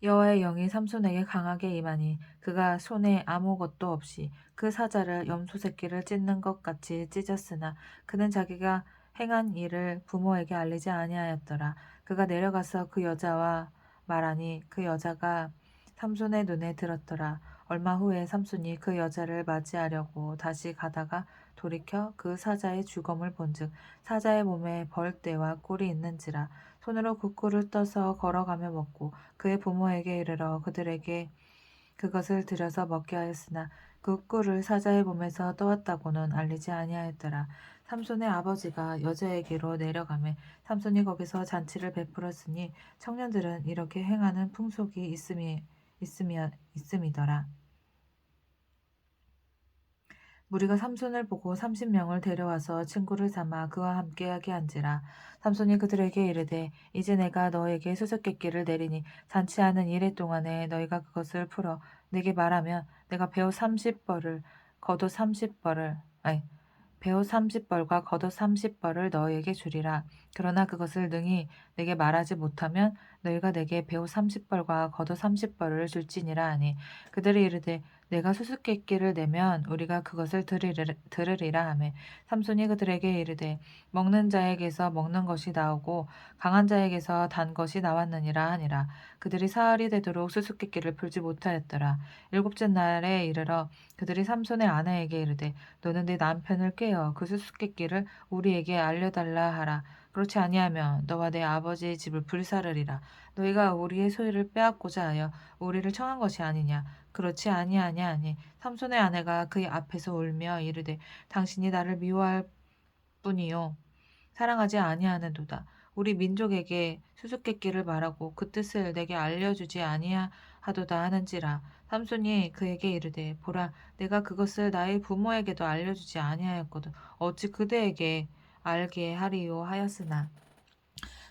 여호와의 영이 삼손에게 강하게 임하니 그가 손에 아무것도 없이 그 사자를 염소 새끼를 찢는 것 같이 찢었으나 그는 자기가 행한 일을 부모에게 알리지 아니하였더라. 그가 내려가서 그 여자와 말하니 그 여자가 삼손의 눈에 들었더라. 얼마 후에 삼손이 그 여자를 맞이하려고 다시 가다가 돌이켜 그 사자의 주검을 본즉 사자의 몸에 벌대와 꿀이 있는지라. 손으로 그 꿀을 떠서 걸어가며 먹고 그의 부모에게 이르러 그들에게 그것을 들여서 먹게 하였으나 그 꿀을 사자의 몸에서 떠왔다고는 알리지 아니하였더라. 삼손의 아버지가 여자에게로 내려가매 삼손이 거기서 잔치를 베풀었으니 청년들은 이렇게 행하는 풍속이 있음이더라. 무리가 삼손을 보고 30명을 데려와서 친구를 삼아 그와 함께하게 한지라. 삼손이 그들에게 이르되 이제 내가 너에게 수수께끼를 내리니 잔치하는 이래 동안에 너희가 그것을 풀어 내게 말하면 내가 배우 30벌을 겉옷 30벌을 아니 배우 30벌과 겉옷 30벌을 너희에게 주리라. 그러나 그것을 능히 내게 말하지 못하면 너희가 내게 배우 30벌과 겉옷 30벌을 줄지니라 하니 그들이 이르되 내가 수수께끼를 내면 우리가 그것을 들으리라 하매 삼손이 그들에게 이르되 먹는 자에게서 먹는 것이 나오고 강한 자에게서 단 것이 나왔느니라 하니라. 그들이 사흘이 되도록 수수께끼를 풀지 못하였더라. 일곱째 날에 이르러 그들이 삼손의 아내에게 이르되 너는 네 남편을 꾀어 그 수수께끼를 우리에게 알려달라 하라. 그렇지 아니하면 너와 내 아버지의 집을 불사르리라. 너희가 우리의 소유를 빼앗고자 하여 우리를 청한 것이 아니냐. 그렇지 아니하냐 하니 삼손의 아내가 그의 앞에서 울며 이르되 당신이 나를 미워할 뿐이요 사랑하지 아니하는도다. 우리 민족에게 수수께끼를 말하고 그 뜻을 내게 알려주지 아니하도다 하는지라. 삼손이 그에게 이르되 보라 내가 그것을 나의 부모에게도 알려주지 아니하였거든 어찌 그대에게 알게 하리요 하였으나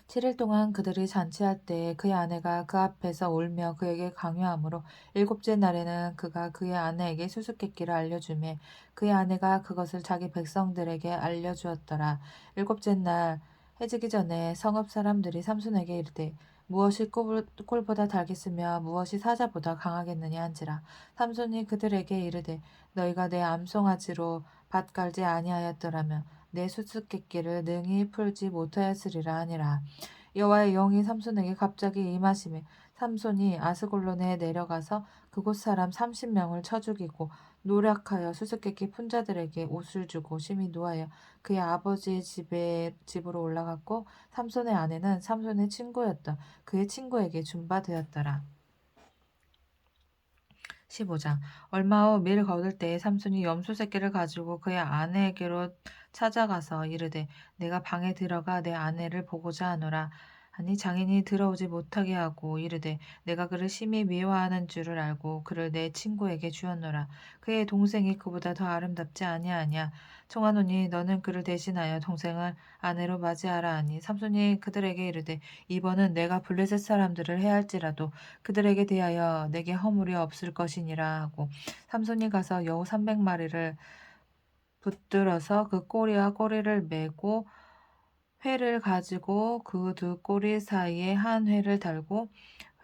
7일 동안 그들이 잔치할 때에 그의 아내가 그 앞에서 울며 그에게 강요하므로 일곱째 날에는 그가 그의 아내에게 수수께끼를 알려주매 그의 아내가 그것을 자기 백성들에게 알려주었더라. 일곱째 날 해지기 전에 성읍 사람들이 삼손에게 이르되 무엇이 꿀보다 달겠으며 무엇이 사자보다 강하겠느냐 한지라. 삼손이 그들에게 이르되 너희가 내 암송아지로 밭 갈지 아니하였더라면 내 수수께끼를 능히 풀지 못하였으리라 하니라. 여호와의 영이 삼손에게 갑자기 임하시매 삼손이 아스골론에 내려가서 그곳 사람 30명을 쳐 죽이고 노력하여 수수께끼 푼 자들에게 옷을 주고 심히 노하여 그의 아버지의 집으로 올라갔고 삼손의 아내는 삼손의 친구였던 그의 친구에게 준바되었더라. 15장 얼마 후 밀 거둘 때에 삼손이 염소 새끼를 가지고 그의 아내에게로 찾아가서 이르되 내가 방에 들어가 내 아내를 보고자 하노라 하니 장인이 들어오지 못하게 하고 이르되 내가 그를 심히 미워하는 줄을 알고 그를 내 친구에게 주었노라. 그의 동생이 그보다 더 아름답지 아니하냐. 청하노니 너는 그를 대신하여 동생을 아내로 맞이하라 하니 삼손이 그들에게 이르되 이번은 내가 블레셋 사람들을 해할지라도 그들에게 대하여 내게 허물이 없을 것이니라 하고 삼손이 가서 여우 300마리를 붙들어서 그 꼬리와 꼬리를 메고 회를 가지고 그 두 꼬리 사이에 한 회를 달고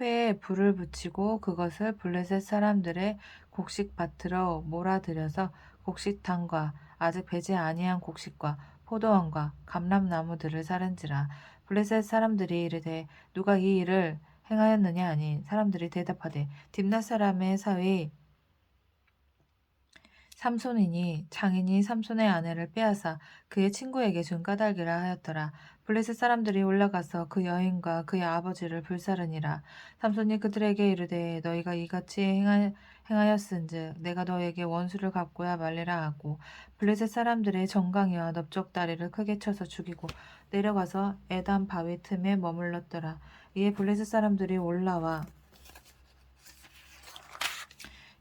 회에 불을 붙이고 그것을 블레셋 사람들의 곡식밭으로 몰아들여서 곡식탕과 아직 배지 아니한 곡식과 포도원과 감람나무들을 사른지라. 블레셋 사람들이 이르되 누가 이 일을 행하였느냐 하니 사람들이 대답하되 딥낫 사람의 사위 삼손이니 장인이 삼손의 아내를 빼앗아 그의 친구에게 준 까닭이라 하였더라. 블레셋 사람들이 올라가서 그 여인과 그의 아버지를 불사르니라. 삼손이 그들에게 이르되 너희가 이같이 행하였은즉 내가 너에게 원수를 갚고야 말리라 하고 블레셋 사람들의 정강이와 넓적다리를 크게 쳐서 죽이고 내려가서 에담 바위 틈에 머물렀더라. 이에 블레셋 사람들이 올라와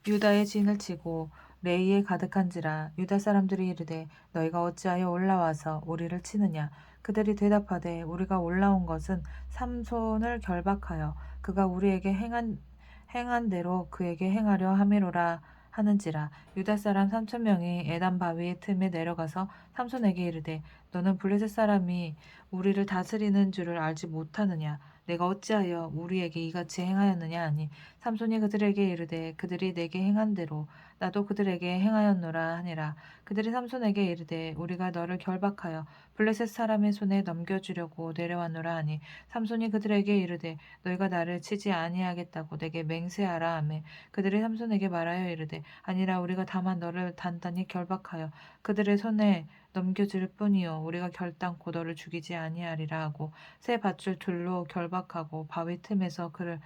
유다의 진을 치고 레이에 가득한지라. 유다 사람들이 이르되 너희가 어찌하여 올라와서 우리를 치느냐. 그들이 대답하되 우리가 올라온 것은 삼손을 결박하여 그가 우리에게 행한 대로 그에게 행하려 함이로라 하는지라. 유다 사람 3,000명이 에담 바위 틈에 내려가서 삼손에게 이르되 너는 블레셋 사람이 우리를 다스리는 줄을 알지 못하느냐. 내가 어찌하여 우리에게 이같이 행하였느냐 하니 삼손이 그들에게 이르되 그들이 내게 행한 대로 나도 그들에게 행하였노라 하니라. 그들이 삼손에게 이르되 우리가 너를 결박하여 블레셋 사람의 손에 넘겨주려고 내려왔노라 하니 삼손이 그들에게 이르되 너희가 나를 치지 아니하겠다고 내게 맹세하라 하매 그들이 삼손에게 말하여 이르되 아니라 우리가 다만 너를 단단히 결박하여 그들의 손에 넘겨줄 뿐이요 우리가 결단코 너를 죽이지 아니하리라 하고 새 밧줄 둘로 결박하고 바위 틈에서 그를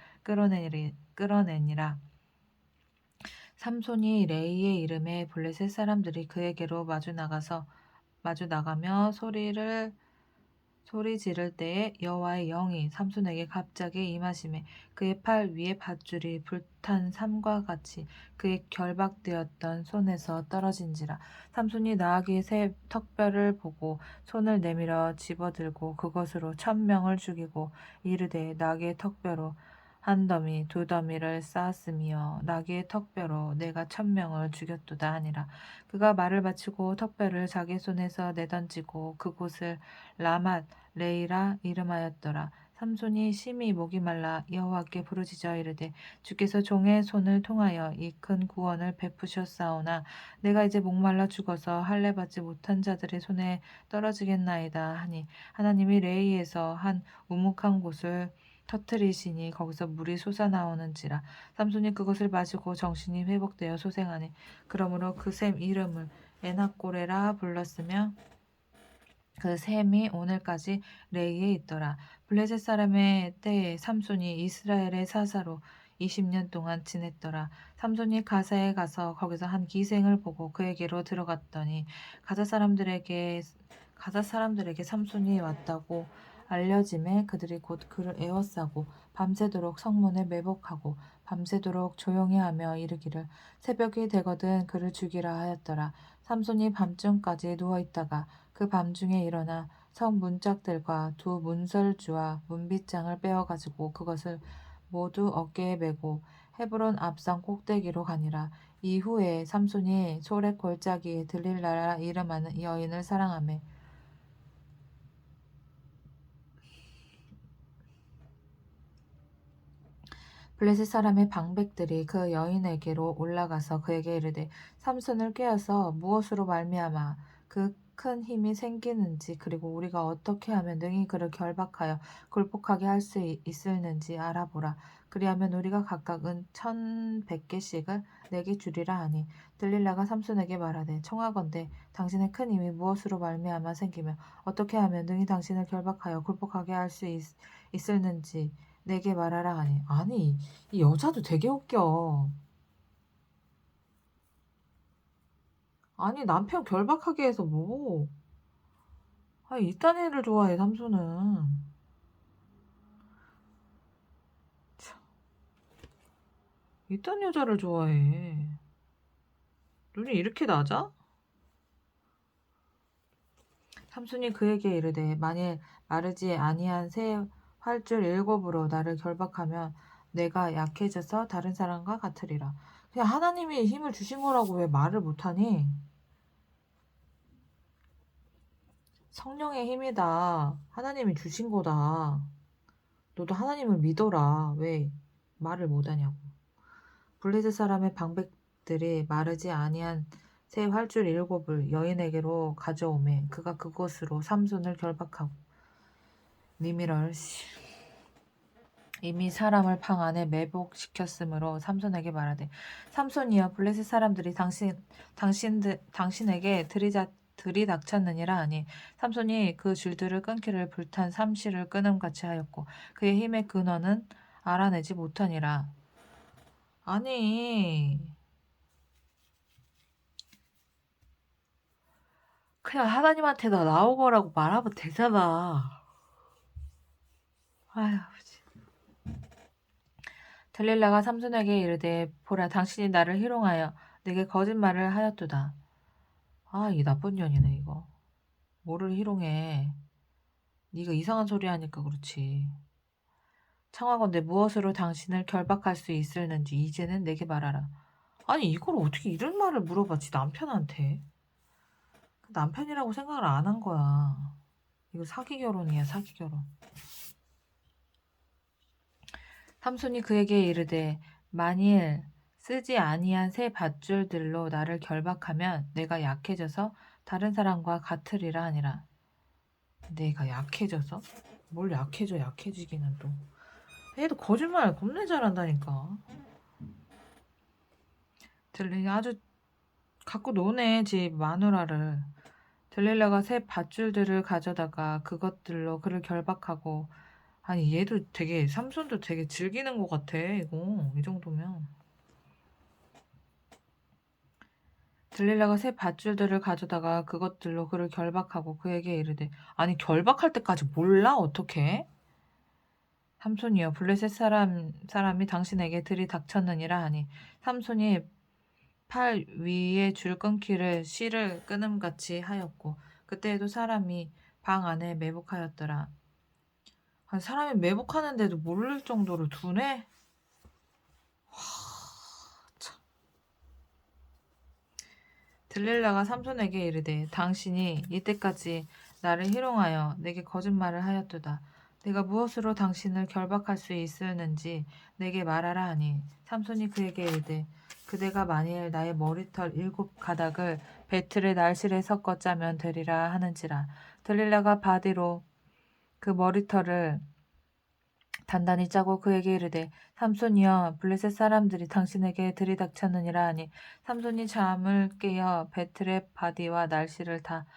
끌어내니라. 삼손이 레이의 이름에 블레셋 사람들이 그에게로 마주 나가며 소리 지를 때에 여호와의 영이 삼손에게 갑자기 임하시매 그의 팔 위에 밧줄이 불탄 삼과 같이 그의 결박되었던 손에서 떨어진지라. 삼손이 나귀의 새 턱뼈를 보고 손을 내밀어 집어들고 그것으로 1,000명을 죽이고 이르되 나귀의 턱뼈로 한 더미 두 더미를 쌓았으며 나귀의 턱뼈로 내가 1,000명을 죽였도다 하니라. 그가 말을 마치고 턱뼈를 자기 손에서 내던지고 그곳을 라맛 레이라 이름하였더라. 삼손이 심히 목이 말라 여호와께 부르짖어 이르되 주께서 종의 손을 통하여 이 큰 구원을 베푸셨사오나 내가 이제 목말라 죽어서 할례 받지 못한 자들의 손에 떨어지겠나이다 하니 하나님이 레이에서 한 우묵한 곳을 터뜨리시니 거기서 물이 솟아나오는지라. 삼손이 그것을 마시고 정신이 회복되어 소생하니 그러므로 그 샘 이름을 에나꼬레라 불렀으며 그 샘이 오늘까지 레이에 있더라. 블레셋 사람의 때에 삼손이 이스라엘의 사사로 20년 동안 지냈더라. 삼손이 가사에 가서 거기서 한 기생을 보고 그에게로 들어갔더니 가사 사람들에게 삼손이 왔다고 알려짐에 그들이 곧 그를 에워싸고 밤새도록 성문에 매복하고 밤새도록 조용히 하며 이르기를 새벽이 되거든 그를 죽이라 하였더라. 삼손이 밤중까지 누워있다가 그 밤중에 일어나 성 문짝들과 두 문설주와 문빗장을 빼어가지고 그것을 모두 어깨에 메고 헤브론 앞산 꼭대기로 가니라. 이후에 삼손이 소렉 골짜기에 들릴라라 이름하는 여인을 사랑하매 블레셋 사람의 방백들이 그 여인에게로 올라가서 그에게 이르되 삼손을 꾀어서 무엇으로 말미암아 그 큰 힘이 생기는지 그리고 우리가 어떻게 하면 능히 그를 결박하여 굴복하게 할 수 있을는지 알아보라. 그리하면 우리가 각각 은 1,100개씩을 내게 주리라 하니 들릴라가 삼손에게 말하되 청하건대 당신의 큰 힘이 무엇으로 말미암아 생기며 어떻게 하면 능히 당신을 결박하여 굴복하게 할 수 있을는지 내게 말하라 하니 아니 이 여자도 되게 웃겨. 아니 남편 결박하게 해서 뭐. 아니 이딴 애를 좋아해 삼수는. 참, 이딴 여자를 좋아해. 눈이 이렇게 낮아? 삼순이 그에게 이르되 만일 마르지 아니한 새 활줄 7으로 나를 결박하면 내가 약해져서 다른 사람과 같으리라. 그냥 하나님이 힘을 주신 거라고 왜 말을 못하니? 성령의 힘이다. 하나님이 주신 거다. 너도 하나님을 믿어라. 왜 말을 못하냐고. 블레셋 사람의 방백들이 마르지 아니한 새 활줄 7을 여인에게로 가져오매 그가 그것으로 삼손을 결박하고 니미럴 이미 사람을 방 안에 매복시켰으므로 삼손에게 말하되 삼손이여 블레셋 사람들이 당신에게 들이닥쳤느니라 하니 삼손이 그 줄들을 끊기를 불탄 삼시를 끊음같이 하였고 그의 힘의 근원은 알아내지 못하니라. 아니 그냥 하나님한테 나 나오거라고 말하면 되잖아. 아휴. 들릴라가 삼손에게 이르되 보라 당신이 나를 희롱하여 내게 거짓말을 하였도다. 아, 이 나쁜 년이네 이거. 뭐를 희롱해. 네가 이상한 소리 하니까 그렇지. 청하건대 무엇으로 당신을 결박할 수 있을는지 이제는 내게 말하라. 아니 이걸 어떻게 이런 말을 물어봤지 남편한테. 남편이라고 생각을 안 한 거야. 이거 사기 결혼이야 사기 결혼. 삼손이 그에게 이르되 만일 쓰지 아니한 새 밧줄들로 나를 결박하면 내가 약해져서 다른 사람과 같으리라 하니라. 내가 약해져서? 뭘 약해져 약해지기는 또. 얘도 거짓말 겁내 잘한다니까. 아주 갖고 노네 집 마누라를. 들릴라가 새 밧줄들을 가져다가 그것들로 그를 결박하고 아니 얘도 되게 삼손도 되게 즐기는 것 같아 이거 이 정도면. 들릴라가 새 밧줄들을 가져다가 그것들로 그를 결박하고 그에게 이르되 아니 결박할 때까지 몰라 어떡해? 삼손이여 블레셋 사람이 당신에게 들이닥쳤느니라 하니 삼손이 팔 위에 줄 끊기를 실을 끊음같이 하였고 그때에도 사람이 방 안에 매복하였더라. 아니, 사람이 매복하는데도 모를 정도로 두네? 들릴라가 삼손에게 이르되 당신이 이때까지 나를 희롱하여 내게 거짓말을 하였도다. 내가 무엇으로 당신을 결박할 수 있을는지 내게 말하라 하니 삼손이 그에게 이르되 그대가 만일 나의 머리털 7가닥을 배틀의 날실에 섞어 짜면 되리라 하는지라. 들릴라가 바디로 그 머리털을 단단히 짜고 그에게 이르되 삼손이여 블레셋 사람들이 당신에게 들이닥쳤느니라 하니 삼손이 잠을 깨어 배틀의 바디와 날씨를 다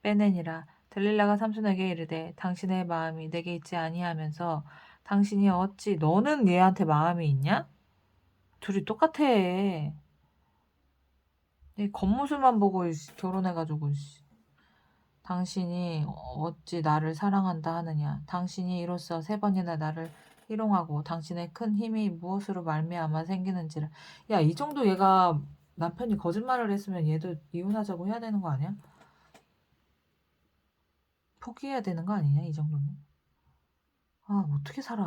빼내니라. 들릴라가 삼손에게 이르되 당신의 마음이 내게 있지 아니하면서 당신이 어찌 너는 얘한테 마음이 있냐? 둘이 똑같아. 이 겉모습만 보고 결혼해가지고 당신이 어찌 나를 사랑한다 하느냐? 당신이 이로써 3번이나 나를 희롱하고 당신의 큰 힘이 무엇으로 말미암아 생기는지를. 야, 이 정도 얘가 남편이 거짓말을 했으면 얘도 이혼하자고 해야 되는 거 아니야? 포기해야 되는 거 아니냐 이 정도면? 아, 어떻게 살아?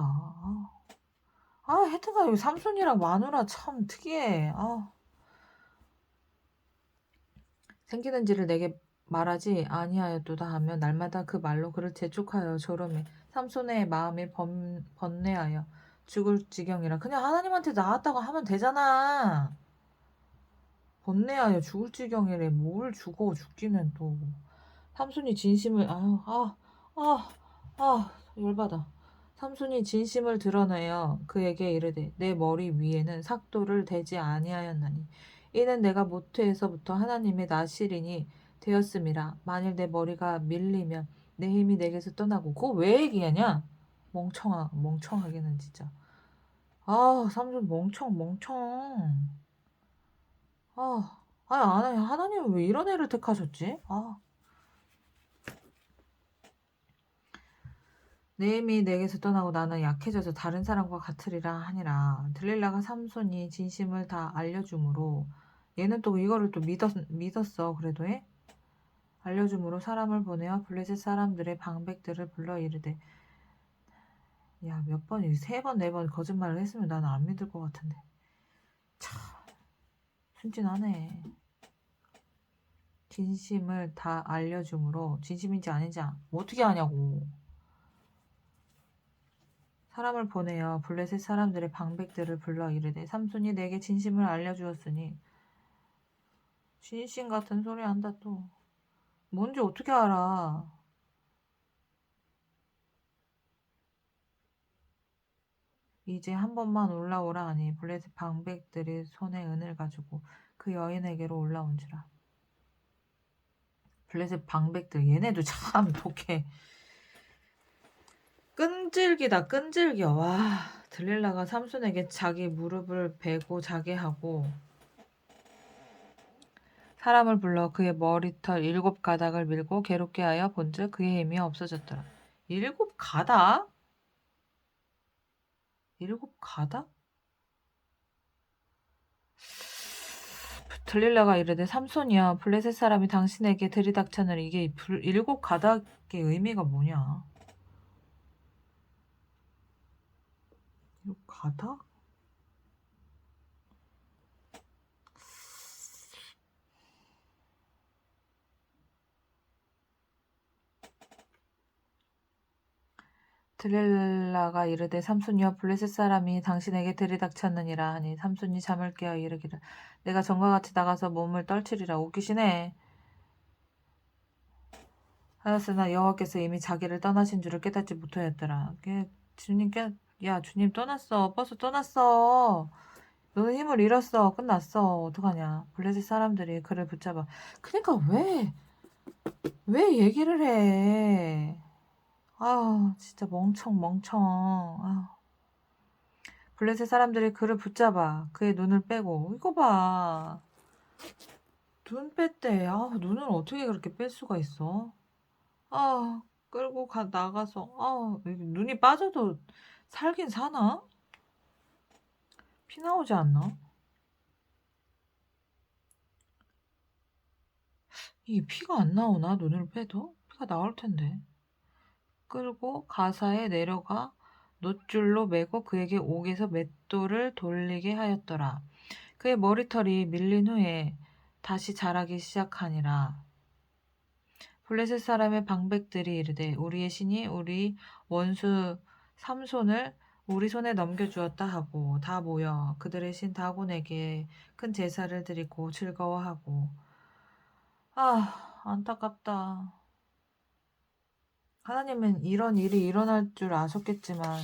하여튼간 여기 삼손이랑 마누라 참 특이해. 생기는지를 내게 말하지 아니하였도다 하며 날마다 그 말로 그를 재촉하여 조름해 삼손의 마음이 번뇌하여 죽을 지경이라. 그냥 하나님한테 나왔다고 하면 되잖아. 번뇌하여 죽을 지경이래. 뭘 죽어 죽기는 또. 삼손이 진심을 열받아. 삼손이 진심을 드러내어 그에게 이르되 내 머리 위에는 삭도를 대지 아니하였나니 이는 내가 모태에서부터 하나님의 나시린이 되었음이라. 만일 내 머리가 밀리면 내 힘이 내게서 떠나고. 그거 왜 얘기하냐? 멍청하게는 진짜. 삼손 멍청. 하나님 왜 이런 애를 택하셨지? 내 힘이 내게서 떠나고 나는 약해져서 다른 사람과 같으리라 하니라. 들릴라가 삼손이 진심을 다 알려주므로 얘는 또 이거를 또 믿었어. 그래도 알려주므로 사람을 보내어 블레셋 사람들의 방백들을 불러 이르되 야, 몇 번, 3번, 4번 거짓말을 했으면 나는 안 믿을 것 같은데. 참 순진하네. 진심을 다 알려주므로 진심인지 아닌지 어떻게 아냐고. 사람을 보내어 블레셋 사람들의 방백들을 불러 이르되 삼손이 내게 진심을 알려주었으니. 진심 같은 소리 한다 또. 뭔지 어떻게 알아. 이제 한 번만 올라오라 하니 블레셋 방백들이 손에 은을 가지고 그 여인에게로 올라온지라. 블레셋 방백들 얘네도 참 독해. 끈질기다 끈질겨. 와, 들릴라가 삼손에게 자기 무릎을 베고 자게 하고 사람을 불러 그의 머리털 7가닥을 밀고 괴롭게 하여 본즉 그의 힘이 없어졌더라. 7가닥? 7가닥? 들릴라가 이르되 삼손이여 블레셋 사람이 당신에게 들이닥쳤느니 이게 7가닥의 의미가 뭐냐? 7가닥? 들릴라가 이르되 삼손이여 블레셋 사람이 당신에게 들이닥쳤느니라 하니 삼손이 잠을 깨어 이르기를 내가 전과 같이 나가서 몸을 떨치리라. 웃기시네. 하였으나 여호와께서 이미 자기를 떠나신 줄을 깨닫지 못하였더라. 야 주님 떠났어. 버스 떠났어. 너는 힘을 잃었어. 끝났어. 어떡하냐. 블레셋 사람들이 그를 붙잡아. 그러니까 왜 얘기를 해. 아 진짜 멍청. 아. 블레셋 사람들이 그를 붙잡아 그의 눈을 빼고 이거 봐. 눈 뺐대. 아 눈을 어떻게 그렇게 뺄 수가 있어. 아 끌고 나가서 눈이 빠져도 살긴 사나? 피 나오지 않나? 이게 피가 안 나오나? 눈을 빼도? 피가 나올 텐데. 끌고 가사에 내려가 놋줄로 매고 그에게 옥에서 맷돌을 돌리게 하였더라. 그의 머리털이 밀린 후에 다시 자라기 시작하니라. 블레셋 사람의 방백들이 이르되 우리의 신이 우리 원수 삼손을 우리 손에 넘겨주었다 하고 다 모여 그들의 신 다곤에게 큰 제사를 드리고 즐거워하고 안타깝다. 하나님은 이런 일이 일어날 줄 아셨겠지만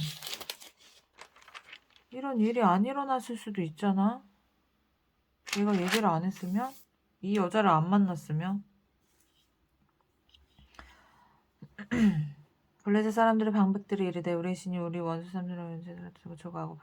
이런 일이 안 일어났을 수도 있잖아. 얘가 얘기를 안 했으면 이 여자를 안 만났으면 블레셋 사람들의 방백들이 이르되 우리 신이 우리 원수 삼손을 저거하고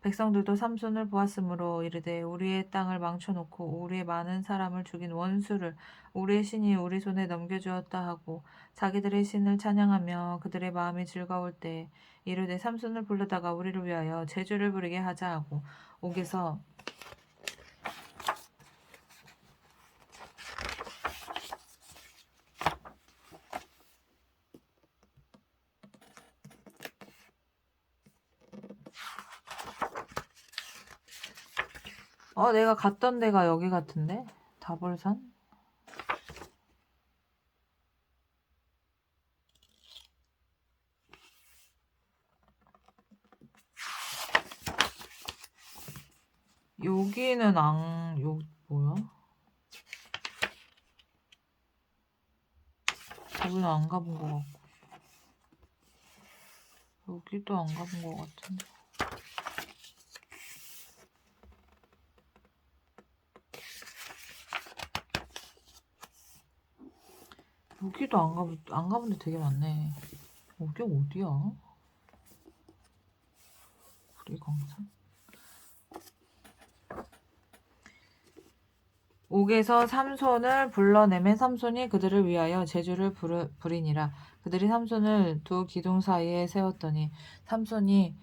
백성들도 삼손을 보았으므로 이르되 우리의 땅을 망쳐놓고 우리의 많은 사람을 죽인 원수를 우리의 신이 우리 손에 넘겨주었다 하고 자기들의 신을 찬양하며 그들의 마음이 즐거울 때 이르되 삼손을 불러다가 우리를 위하여 제주를 부리게 하자 하고 옥에서 내가 갔던 데가 여기 같은데? 다볼산? 여기는 뭐야? 여기는 안 가본 것 같고 여기도 안 가본 것 같은데 여기도 안 가본 데 되게 많네. 여기 어디야? 구리광산? 옥에서 삼손을 불러내매 삼손이 그들을 위하여 제주를 부리니라. 그들이 삼손을 두 기둥 사이에 세웠더니 삼손이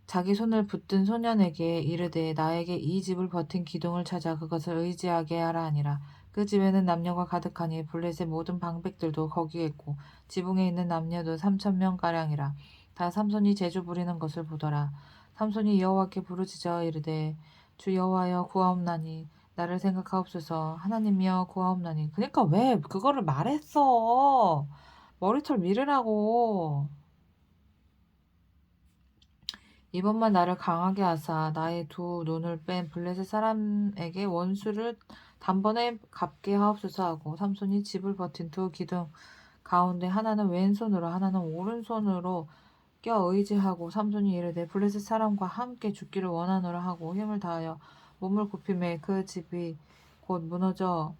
자기 손을 붙든 소년에게 이르되 나에게 이 집을 버틴 기둥을 찾아 그것을 의지하게 하라 하니라. 그 집에는 남녀가 가득하니 블레셋 모든 방백들도 거기에 있고 지붕에 있는 남녀도 3,000명가량이라. 다 삼손이 제주 부리는 것을 보더라. 삼손이 여호와께 부르짖어 이르되 주 여호와여 구하옵나니 나를 생각하옵소서. 하나님이여 구하옵나니. 그러니까 왜 그거를 말했어. 머리털 밀으라고. 이번만 나를 강하게 하사 나의 두 눈을 뺀 블레셋 사람에게 원수를 단번에 갚게 하옵소서 하고 삼손이 집을 버틴 두 기둥 가운데 하나는 왼손으로 하나는 오른손으로 껴 의지하고 삼손이 이르되 블레셋 사람과 함께 죽기를 원하노라 하고 힘을 다하여 몸을 굽히매 그 집이 곧 무너져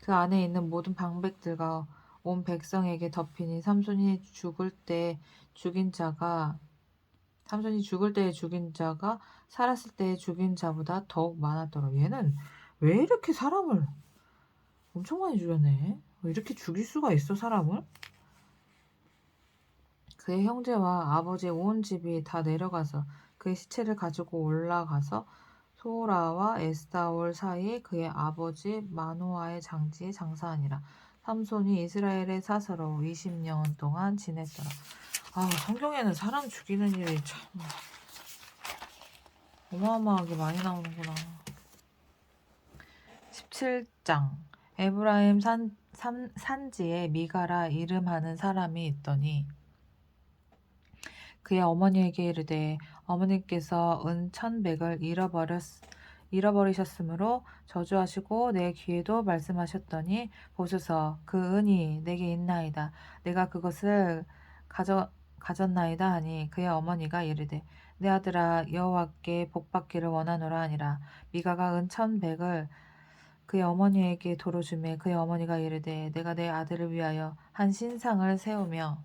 그 안에 있는 모든 방백들과 온 백성에게 덮이니 삼손이 죽을 때에 죽인 자가 살았을 때에 죽인 자보다 더욱 많았더라. 얘는 왜 이렇게 사람을 엄청 많이 죽였네. 왜 이렇게 죽일 수가 있어 사람을? 그의 형제와 아버지의 온 집이 다 내려가서 그의 시체를 가지고 올라가서 소라와 에스타올 사이에 그의 아버지 마노아의 장지에 장사하니라. 삼손이 이스라엘의 사서로 20년 동안 지냈더라. 아, 성경에는 사람 죽이는 일이 참 어마어마하게 많이 나오는구나. 17장 에브라임 산지에 미가라 이름하는 사람이 있더니 그의 어머니에게 이르되 어머니께서 은 1,100을 잃어버리셨으므로 저주하시고 내 귀에도 말씀하셨더니 보소서 그 은이 내게 있나이다. 내가 그것을 가졌나이다 하니 그의 어머니가 이르되 내 아들아 여호와께 복받기를 원하노라 하니라. 미가가 은 1,100을 그의 어머니에게 도로 주매 그의 어머니가 이르되 내가 내 아들을 위하여 한 신상을 세우며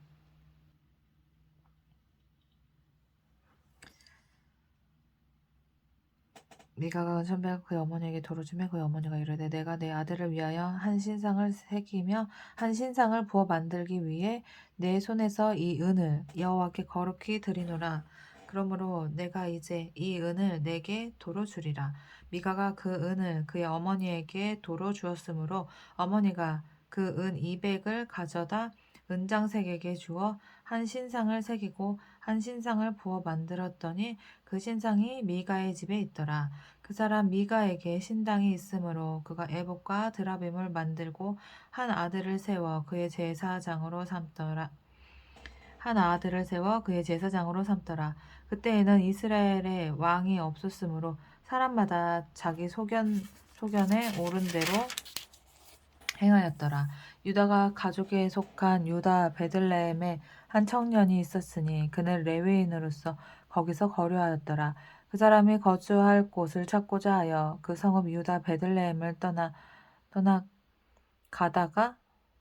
미가가 은천백을 그의 어머니에게 도로 주매 그의 어머니가 이르되 내가 내 아들을 위하여 한 신상을 새기며 한 신상을 부어 만들기 위해 내 손에서 이 은을 여호와께 거룩히 드리노라. 그러므로 내가 이제 이 은을 내게 도로 주리라. 미가가 그 은을 그의 어머니에게 도로 주었으므로 어머니가 그 은 200을 가져다 은장색에게 주어 한 신상을 새기고 한 신상을 부어 만들었더니 그 신상이 미가의 집에 있더라. 그 사람 미가에게 신당이 있으므로 그가 에봇과 드라빔을 만들고 한 아들을 세워 그의 제사장으로 삼더라. 그때에는 이스라엘에 왕이 없었으므로 사람마다 자기 소견에 옳은 대로 행하였더라. 유다가 가족에 속한 유다 베들레헴에 한 청년이 있었으니 그는 레위인으로서 거기서 거류하였더라. 그 사람이 거주할 곳을 찾고자 하여 그 성읍 유다 베들레헴을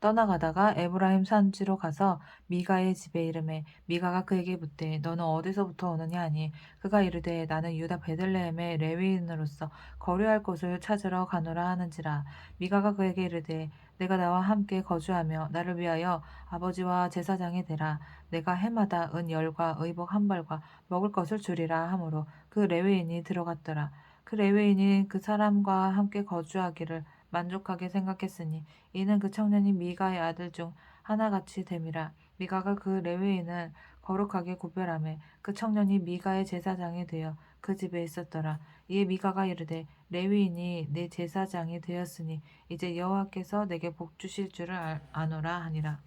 떠나가다가 에브라임 산지로 가서 미가의 집에 이르매 미가가 그에게 묻되 너는 어디서부터 오느냐 하니 그가 이르되 나는 유다 베들레헴의 레위인으로서 거류할 곳을 찾으러 가노라 하는지라. 미가가 그에게 이르되 내가 나와 함께 거주하며 나를 위하여 아버지와 제사장이 되라. 내가 해마다 은 10과 의복 1벌과 먹을 것을 주리라 하므로 그 레위인이 들어갔더라. 그 레위인이 그 사람과 함께 거주하기를 만족하게 생각했으니 이는 그 청년이 미가의 아들 중 하나같이 됨이라. 미가가 그 레위인을 거룩하게 구별하매 그 청년이 미가의 제사장이 되어 그 집에 있었더라. 이에 미가가 이르되 레위인이 내 제사장이 되었으니 이제 여호와께서 내게 복 주실 줄을 아노라 하니라.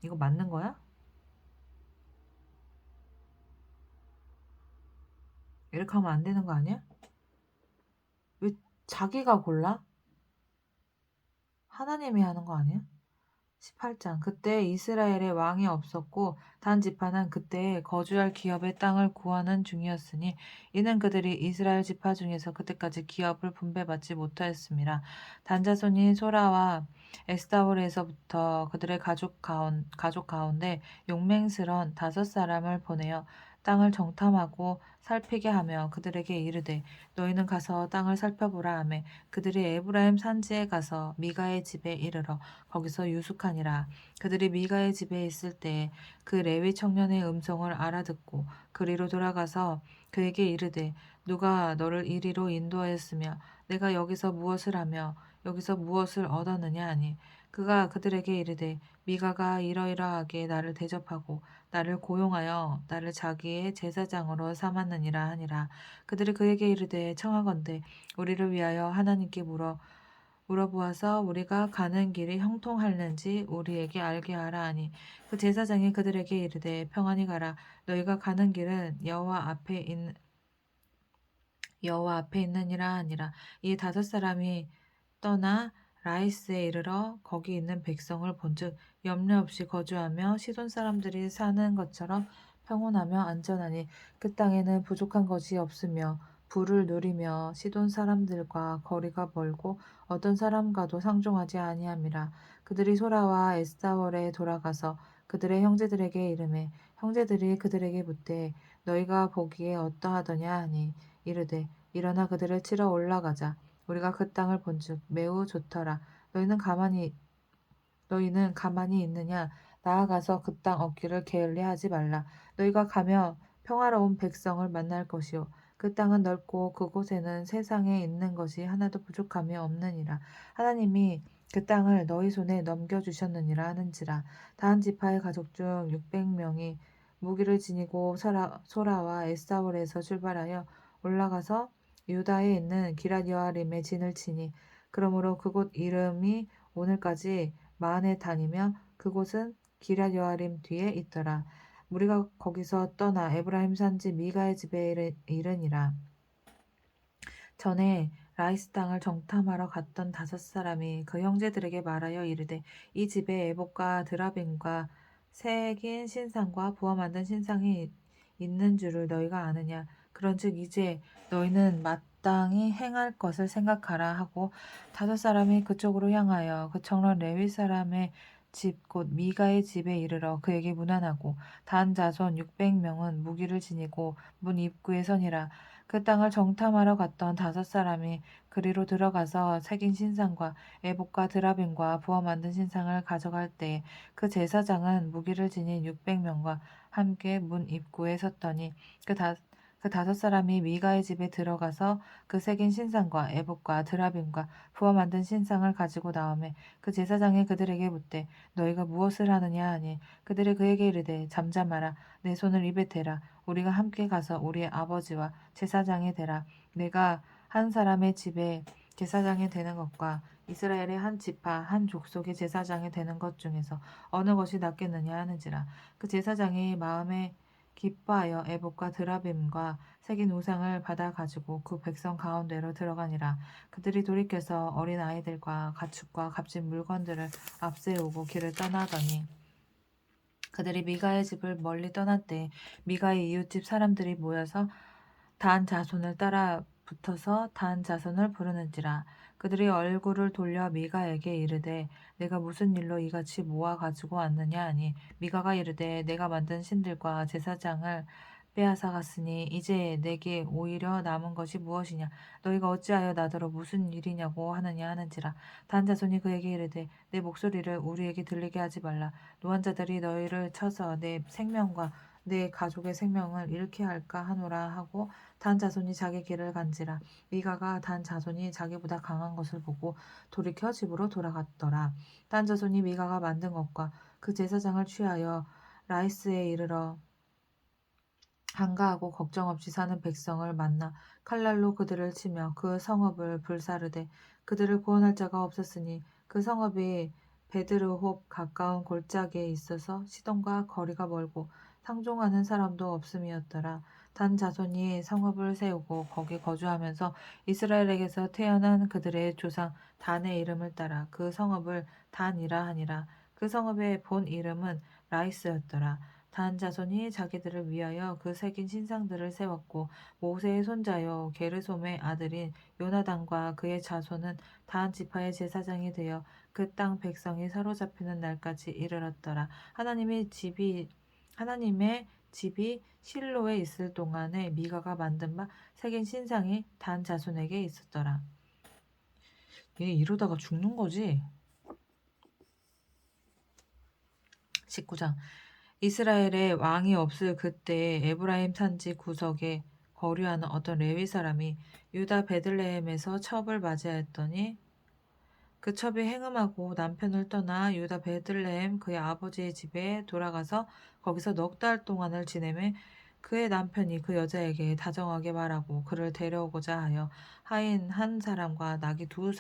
이거 맞는 거야? 이렇게 하면 안 되는 거 아니야? 왜 자기가 골라? 하나님이 하는 거 아니야? 18장 그때 이스라엘에 왕이 없었고 단 지파는 그때 거주할 기업의 땅을 구하는 중이었으니 이는 그들이 이스라엘 지파 중에서 그때까지 기업을 분배받지 못하였습니다. 단 자손이 소라와 에스타올에서부터 그들의 가족 가운데 용맹스런 5사람을 보내어 땅을 정탐하고 살피게 하며 그들에게 이르되 너희는 가서 땅을 살펴보라 하매 그들이 에브라임 산지에 가서 미가의 집에 이르러 거기서 유숙하니라. 그들이 미가의 집에 있을 때에 그 레위 청년의 음성을 알아듣고 그리로 돌아가서 그에게 이르되 누가 너를 이리로 인도하였으며 내가 여기서 무엇을 하며 여기서 무엇을 얻었느냐 하니 그가 그들에게 이르되 미가가 이러이러하게 나를 대접하고 나를 고용하여 나를 자기의 제사장으로 삼았느니라 하니라. 그들이 그에게 이르되 청하건대 우리를 위하여 하나님께 물어보아서 우리가 가는 길이 형통할는지 우리에게 알게 하라 하니 그 제사장이 그들에게 이르되 평안히 가라. 너희가 가는 길은 여호와 앞에 있느니라 하니라. 이 5사람이 떠나 라이스에 이르러 거기 있는 백성을 본즉 염려 없이 거주하며 시돈 사람들이 사는 것처럼 평온하며 안전하니 그 땅에는 부족한 것이 없으며 부를 누리며 시돈 사람들과 거리가 멀고 어떤 사람과도 상종하지 아니함이라. 그들이 소라와 에스타월에 돌아가서 그들의 형제들에게 이르매 형제들이 그들에게 묻되 너희가 보기에 어떠하더냐 하니 이르되 일어나 그들을 치러 올라가자. 우리가 그 땅을 본즉 매우 좋더라. 너희는 가만히 있느냐? 나아가서 그 땅 얻기를 게을리하지 말라. 너희가 가며 평화로운 백성을 만날 것이요. 그 땅은 넓고 그곳에는 세상에 있는 것이 하나도 부족함이 없느니라. 하나님이 그 땅을 너희 손에 넘겨주셨느니라 하는지라. 다한 지파의 가족 중 600명이 무기를 지니고 소라와 에스타올에서 출발하여 올라가서 유다에 있는 기럇 여아림에 진을 치니 그러므로 그곳 이름이 오늘까지 마흔에 다니며 그곳은 기럇 여아림 뒤에 있더라. 우리가 거기서 떠나 에브라임 산지 미가의 집에 이르니라. 전에 라이스 땅을 정탐하러 갔던 5사람이 그 형제들에게 말하여 이르되 이 집에 에봇과 드라빔과 새긴 신상과 부어 만든 신상이 있는 줄을 너희가 아느냐. 그런즉 이제 너희는 마땅히 행할 것을 생각하라 하고 5사람이 그쪽으로 향하여 그 청년 레위 사람의 집 곧 미가의 집에 이르러 그에게 문안하고 단 자손 600명은 무기를 지니고 문 입구에 서니라. 그 땅을 정탐하러 갔던 5사람이 그리로 들어가서 새긴 신상과 에봇과 드라빔과 부어 만든 신상을 가져갈 때에 그 제사장은 무기를 지닌 600명과 함께 문 입구에 섰더니 그 5사람이 미가의 집에 들어가서 그 새긴 신상과 에봇과 드라빔과 부어 만든 신상을 가지고 나오매 그 제사장이 그들에게 묻되 너희가 무엇을 하느냐 하니 그들이 그에게 이르되 잠잠하라. 내 손을 입에 대라. 우리가 함께 가서 우리의 아버지와 제사장이 되라. 내가 한 사람의 집에 제사장이 되는 것과 이스라엘의 한 지파 한 족속의 제사장이 되는 것 중에서 어느 것이 낫겠느냐 하는지라. 그 제사장이 마음에 기뻐하여 에봇과 드라빔과 새긴 우상을 받아 가지고 그 백성 가운데로 들어가니라. 그들이 돌이켜서 어린 아이들과 가축과 값진 물건들을 앞세우고 길을 떠나더니 그들이 미가의 집을 멀리 떠날 때 미가의 이웃집 사람들이 모여서 단 자손을 따라 붙어서 단 자손을 부르는지라. 그들이 얼굴을 돌려 미가에게 이르되 내가 무슨 일로 이같이 모아 가지고 왔느냐 하니 미가가 이르되 내가 만든 신들과 제사장을 빼앗아 갔으니 이제 내게 오히려 남은 것이 무엇이냐. 너희가 어찌하여 나더러 무슨 일이냐고 하느냐 하는지라. 단 자손이 그에게 이르되 내 목소리를 우리에게 들리게 하지 말라. 노환자들이 너희를 쳐서 내 생명과 내 가족의 생명을 잃게 할까 하노라 하고 단 자손이 자기 길을 간지라. 미가가 단 자손이 자기보다 강한 것을 보고 돌이켜 집으로 돌아갔더라. 단 자손이 미가가 만든 것과 그 제사장을 취하여 라이스에 이르러 한가하고 걱정 없이 사는 백성을 만나 칼날로 그들을 치며 그 성읍을 불사르되 그들을 구원할 자가 없었으니 그 성읍이 베드르홉 가까운 골짜기에 있어서 시돈과 거리가 멀고 상종하는 사람도 없음이었더라. 단 자손이 성읍을 세우고 거기 거주하면서 이스라엘에게서 태어난 그들의 조상 단의 이름을 따라 그 성읍을 단이라 하니라. 그 성읍의 본 이름은 라이스였더라. 단 자손이 자기들을 위하여 그 새긴 신상들을 세웠고 모세의 손자요 게르솜의 아들인 요나단과 그의 자손은 단 지파의 제사장이 되어 그 땅 백성이 사로잡히는 날까지 이르렀더라. 하나님의 집이 실로에 있을 동안에 미가가 만든 바 새긴 신상이 단 자손에게 있었더라. 얘 이러다가 죽는 거지? 19장 이스라엘에 왕이 없을 그때에 에브라임 산지 구석에 거류하는 어떤 레위 사람이 유다 베들레헴에서 첩을 맞이하였더니 그 첩이 행음하고 남편을 떠나 유다 베들레헴 그의 아버지의 집에 돌아가서 거기서 넉 달 동안을 지내매 그의 남편이 그 여자에게 다정하게 말하고 그를 데려오고자 하여 하인 한 사람과 나귀 두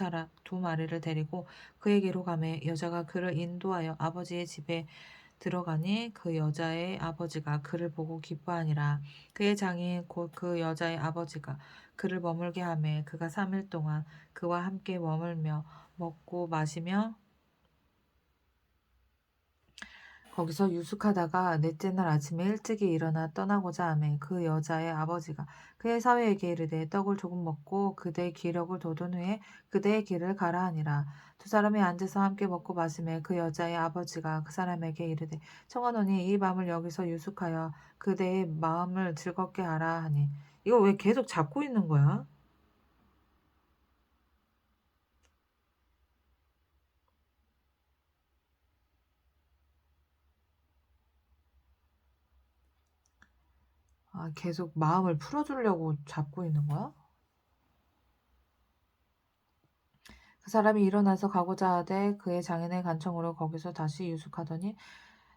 마리를 데리고 그에게로 가매 여자가 그를 인도하여 아버지의 집에 들어가니 그 여자의 아버지가 그를 보고 기뻐하니라. 그의 장인 곧 그 여자의 아버지가 그를 머물게 하매 그가 3일 동안 그와 함께 머물며 먹고 마시며 거기서 유숙하다가 넷째 날 아침에 일찍이 일어나 떠나고자 하매 그 여자의 아버지가 그의 사위에게 이르되 떡을 조금 먹고 그대의 기력을 돋운 후에 그대의 길을 가라 하니라. 두 사람이 앉아서 함께 먹고 마시매 그 여자의 아버지가 그 사람에게 이르되 청하노니 이 밤을 여기서 유숙하여 그대의 마음을 즐겁게 하라 하니. 이거 왜 계속 잡고 있는 거야? 아, 계속 마음을 풀어주려고 잡고 있는 거야? 그 사람이 일어나서 가고자 하되 그의 장인의 간청으로 거기서 다시 유숙하더니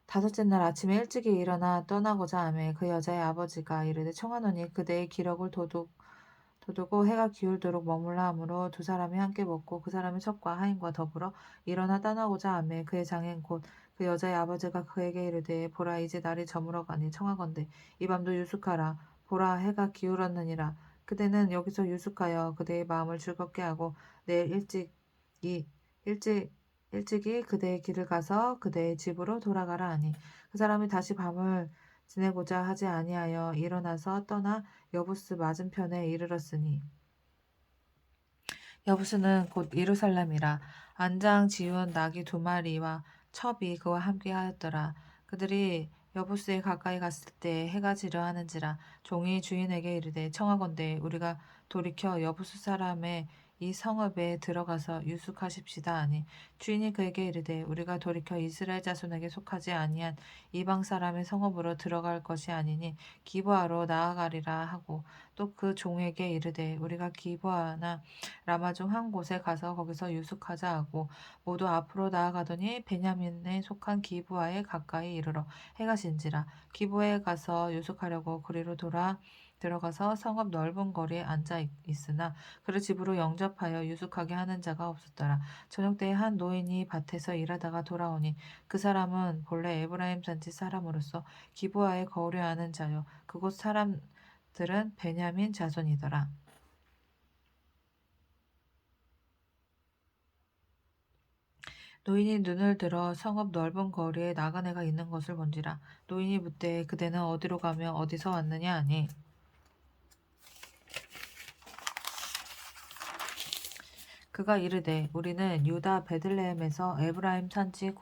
다섯째 날 아침에 일찍이 일어나 떠나고자 하매 그 여자의 아버지가 이르되 청하노니 그대의 기력을 도두고 해가 기울도록 머물라 하므로 두 사람이 함께 먹고 그 사람의 첩과 하인과 더불어 일어나 떠나고자 하매 그의 장인 곧 그 여자의 아버지가 그에게 이르되 보라 이제 날이 저물어 가니 청하건대 이 밤도 유숙하라 보라 해가 기울었느니라 그대는 여기서 유숙하여 그대의 마음을 즐겁게 하고 내일 일찍이 일찍 일찍이 그대의 길을 가서 그대의 집으로 돌아가라 하니 그 사람이 다시 밤을 지내고자 하지 아니하여 일어나서 떠나 여부스 맞은편에 이르렀으니 여부스는 곧 예루살렘이라. 안장 지운 나귀 2마리와 첩이 그와 함께 하였더라. 그들이 여부스에 가까이 갔을 때 해가 지려 하는지라. 종이 주인에게 이르되 청하건대 우리가 돌이켜 여부스 사람의 이 성읍에 들어가서 유숙하십시다 하니 주인이 그에게 이르되 우리가 돌이켜 이스라엘 자손에게 속하지 아니한 이방 사람의 성읍으로 들어갈 것이 아니니 기브아로 나아가리라 하고 또 그 종에게 이르되 우리가 기브아나 라마 중 한 곳에 가서 거기서 유숙하자 하고 모두 앞으로 나아가더니 베냐민에 속한 기브아에 가까이 이르러 해가 진지라. 기브아에 가서 유숙하려고 그리로 들어가서 성읍 넓은 거리에 앉아 있으나 그를 집으로 영접하여 유숙하게 하는 자가 없었더라. 저녁 때에 한 노인이 밭에서 일하다가 돌아오니 그 사람은 본래 에브라임 산지 사람으로서 기브아에 거류하는 자요 그곳 사람들은 베냐민 자손이더라. 노인이 눈을 들어 성읍 넓은 거리에 나그네가 있는 것을 본지라. 노인이 묻되 그대는 어디로 가며 어디서 왔느냐 하니 그가 이르되 우리는 유다 베들레헴에서 에브라임 산지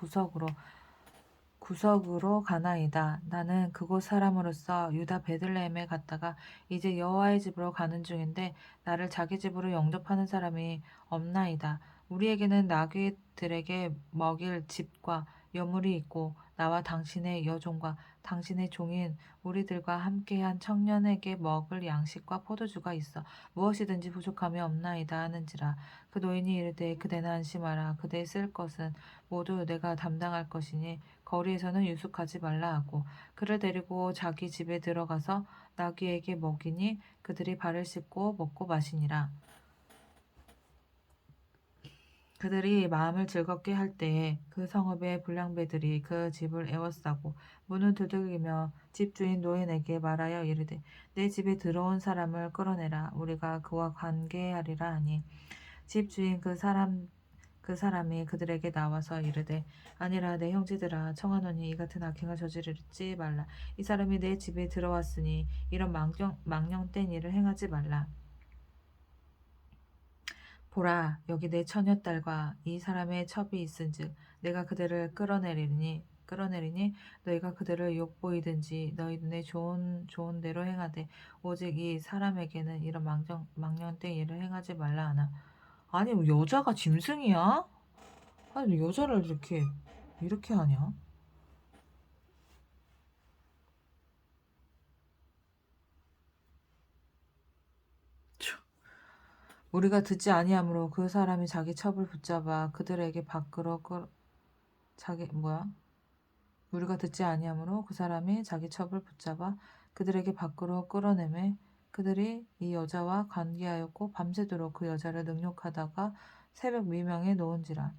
구석으로 가나이다. 나는 그곳 사람으로서 유다 베들레헴에 갔다가 이제 여호와의 집으로 가는 중인데 나를 자기 집으로 영접하는 사람이 없나이다. 우리에게는 나귀들에게 먹일 집과 여물이 있고 나와 당신의 여종과 당신의 종인 우리들과 함께한 청년에게 먹을 양식과 포도주가 있어 무엇이든지 부족함이 없나이다 하는지라. 그 노인이 이르되 그대는 안심하라. 그대의 쓸 것은 모두 내가 담당할 것이니 거리에서는 유숙하지 말라 하고 그를 데리고 자기 집에 들어가서 나귀에게 먹이니 그들이 발을 씻고 먹고 마시니라. 그들이 마음을 즐겁게 할 때에 그 성읍의 불량배들이 그 집을 에워싸고 문을 두들기며 집주인 노인에게 말하여 이르되 내 집에 들어온 사람을 끌어내라 우리가 그와 관계하리라 하니 집주인 그 사람이 그들에게 나와서 이르되 아니라 내 형제들아 청하노니 이 같은 악행을 저지르지 말라. 이 사람이 내 집에 들어왔으니 이런 망령된 일을 행하지 말라. 보라 여기 내 처녀딸과 이 사람의 첩이 있은즉 내가 그들을 끌어내리니 너희가 그들을 욕보이든지 너희 눈에 좋은 대로 행하되 오직 이 사람에게는 이런 망령된 일을 행하지 말라 하나. 아니 여자가 짐승이야? 아니 여자를 이렇게 하냐? 우리가 듣지 아니하므로 그 사람이 자기 첩을 붙잡아 그들에게 밖으로 자기 뭐야? 우리가 듣지 아니하므로 그 사람이 자기 첩을 붙잡아 그들에게 밖으로 끌어내매 그들이 이 여자와 관계하였고 밤새도록 그 여자를 능욕하다가 새벽 미명에 놓은지라.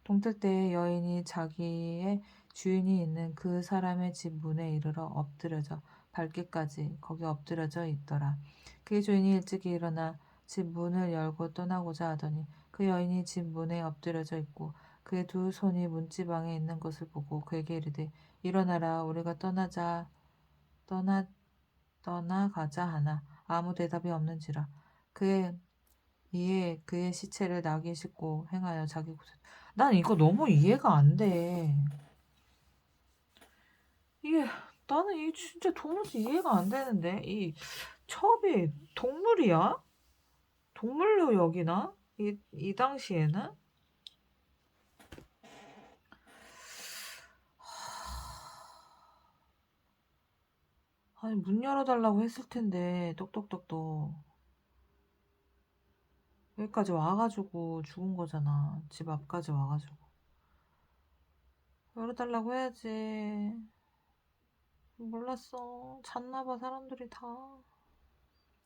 동틀 때에 여인이 자기의 주인이 있는 그 사람의 집 문에 이르러 엎드려져 밝기까지 거기 엎드려져 있더라. 그의 주인이 일찍이 일어나 집 문을 열고 떠나고자 하더니 그 여인이 집 문에 엎드려져 있고 그의 두 손이 문지방에 있는 것을 보고 그에게 이르되 일어나라 우리가 떠나가자 하나 아무 대답이 없는지라 그의 이에 그의 시체를 나귀에 싣고 행하여 자기 곳에 난 이거 너무 이해가 안 돼. 이게 나는 이게 진짜 도무지 이해가 안 되는데 이 첩이 동물이야? 동물로 여기나? 이 당시에는? 아니 문 열어달라고 했을 텐데 똑똑똑똑 여기까지 와가지고 죽은 거잖아. 집 앞까지 와가지고 열어달라고 해야지. 몰랐어. 잤나봐 사람들이 다.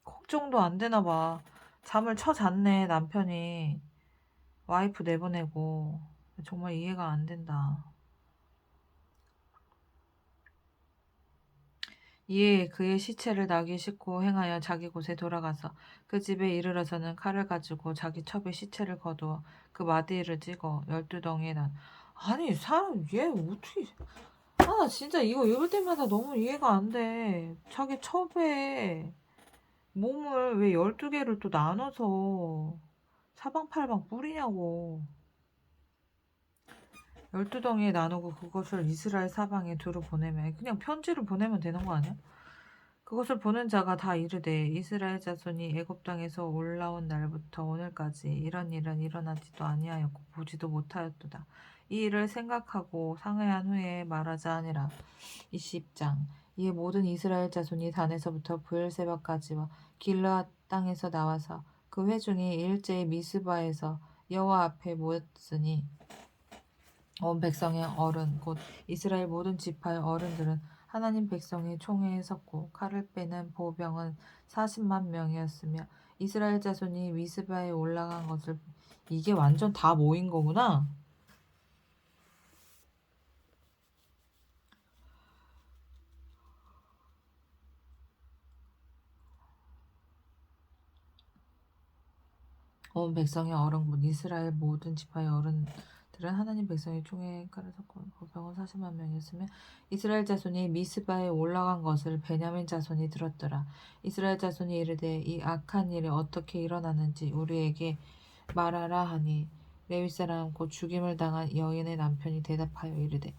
걱정도 안 되나봐. 잠을 잤네 남편이. 와이프 내보내고. 정말 이해가 안 된다. 이에 그의 시체를 나귀에 싣고 행하여 자기 곳에 돌아가서 그 집에 이르러서는 칼을 가지고 자기 첩의 시체를 거두어 그 마디를 찍어 12덩이에 아니 사람 얘 어떻게 나 진짜 이거 읽을 때마다 너무 이해가 안 돼. 자기 첩에 몸을 왜 12개를 또 나눠서 사방팔방 뿌리냐고. 12덩이에 나누고 그것을 이스라엘 사방에 두루 보내면 그냥 편지를 보내면 되는 거 아니야? 그것을 보는 자가 다 이르되 이스라엘 자손이 애굽 땅에서 올라온 날부터 오늘까지 이런 일은 일어나지도 아니하였고 보지도 못하였도다. 이 일을 생각하고 상회한 후에 말하자 하니라. 20장 이에 모든 이스라엘 자손이 단에서부터 브엘세바까지와 길르앗 땅에서 나와서 그 회중이 일제히 미스바에서 여호와 앞에 모였으니 온 백성의 어른 곧 이스라엘 모든 지파의 어른들은 하나님 백성의 총회에 섰고 칼을 빼는 보병은 40만 명이었으며 이스라엘 자손이 미스바에 올라간 것을 이게 완전 다 모인 거구나. 온 백성의 어른 곧 이스라엘 모든 지파의 어른들은 하나님 백성의 총회에 칼을 섰고 보병은 40만 명이었으며 이스라엘 자손이 미스바에 올라간 것을 베냐민 자손이 들었더라. 이스라엘 자손이 이르되 이 악한 일이 어떻게 일어났는지 우리에게 말하라 하니 레위 사람 곧 죽임을 당한 여인의 남편이 대답하여 이르되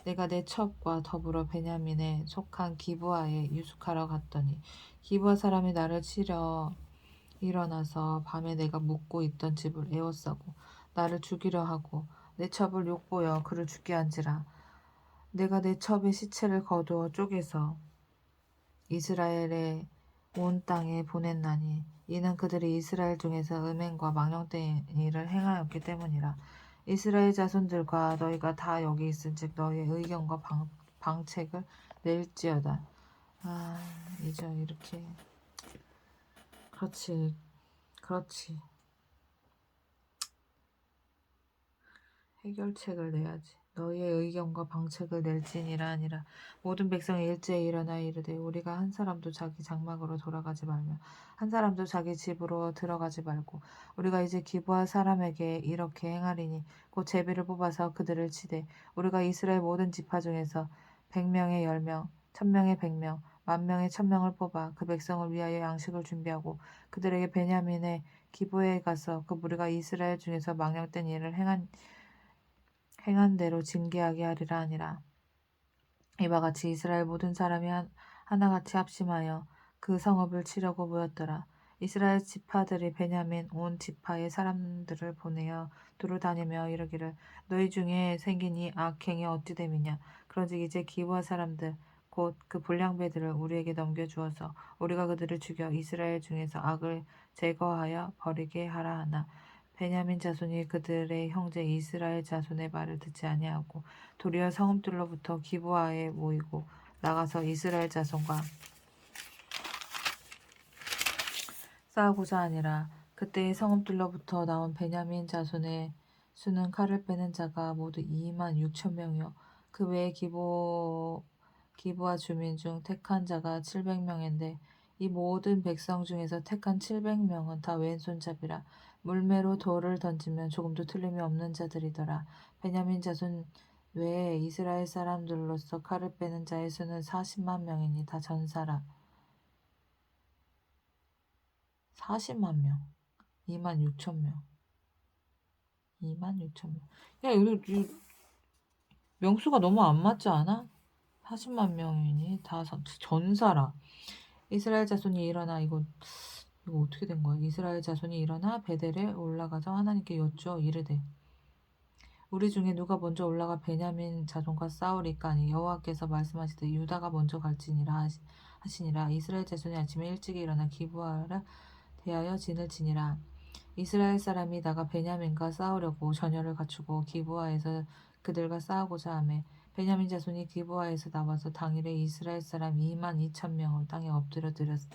내가 내 첩과 더불어 베냐민에 속한 기브아에 유숙하러 갔더니 기브아 사람이 나를 치려 일어나서 밤에 내가 묵고 있던 집을 에워싸고 나를 죽이려 하고 내 첩을 욕보여 그를 죽게 한지라. 내가 내 첩의 시체를 거두어 쪼개서 이스라엘의 온 땅에 보냈나니 이는 그들이 이스라엘 중에서 음행과 망령된 일을 행하였기 때문이라. 이스라엘 자손들과 너희가 다 여기 있은즉 너희의 의견과 방책을 낼지어다. 이제 이렇게 그렇지 해결책을 내야지. 너희의 의견과 방책을 낼지니라 아니라 모든 백성이 일제히 일어나 이르되 우리가 한 사람도 자기 장막으로 돌아가지 말며 한 사람도 자기 집으로 들어가지 말고 우리가 이제 기브아 사람에게 이렇게 행하리니 곧 제비를 뽑아서 그들을 치되 우리가 이스라엘 모든 지파 중에서 100명의 10명 1000명의 100명 10,000명의 1000명을 뽑아 그 백성을 위하여 양식을 준비하고 그들에게 베냐민의 기브아에 가서 그 무리가 이스라엘 중에서 망령된 일을 행한 대로 징계하게 하리라 하니라. 이와 같이 이스라엘 모든 사람이 하나같이 합심하여 그 성읍을 치려고 모였더라. 이스라엘 지파들이 베냐민 온 지파의 사람들을 보내어 두루 다니며 이르기를 너희 중에 생긴 이 악행이 어찌 됨이냐. 그런즉 이제 기브아 사람들 곧 그 불량배들을 우리에게 넘겨주어서 우리가 그들을 죽여 이스라엘 중에서 악을 제거하여 버리게 하라 하나. 베냐민 자손이 그들의 형제 이스라엘 자손의 말을 듣지 아니하고 도리어 성읍들로부터 기브아에 모이고 나가서 이스라엘 자손과 싸우고자 하니라. 그때의 성읍들로부터 나온 베냐민 자손의 수는 칼을 빼는 자가 모두 26,000명이요 그 외에 기브아 주민 중 택한 자가 700명인데 이 모든 백성 중에서 택한 700명은 다 왼손잡이라 물매로 돌을 던지면 조금도 틀림이 없는 자들이더라. 베냐민 자손 외에 이스라엘 사람들로서 칼을 빼는 자의 수는 40만 명이니 다 전사라. 40만 명. 2만 6천 명. 2만 6천 명. 야, 이거 명수가 너무 안 맞지 않아? 40만 명이니 다 전사라. 이스라엘 자손이 일어나 이거 어떻게 된 거야? 이스라엘 자손이 일어나 베델에 올라가서 하나님께 여쭈어 이르되 우리 중에 누가 먼저 올라가 베냐민 자손과 싸우리까 하니 여호와께서 말씀하시되 유다가 먼저 갈지니라 하시니라. 이스라엘 자손이 아침에 일찍이 일어나 기브아를 대하여 진을 치니라. 이스라엘 사람이 나가 베냐민과 싸우려고 전열을 갖추고 기브아에서 그들과 싸우고자 하매 베냐민 자손이 기브아에서 나와서 당일에 이스라엘 사람 2만 2천 명을 땅에 엎드려 뜨렸으나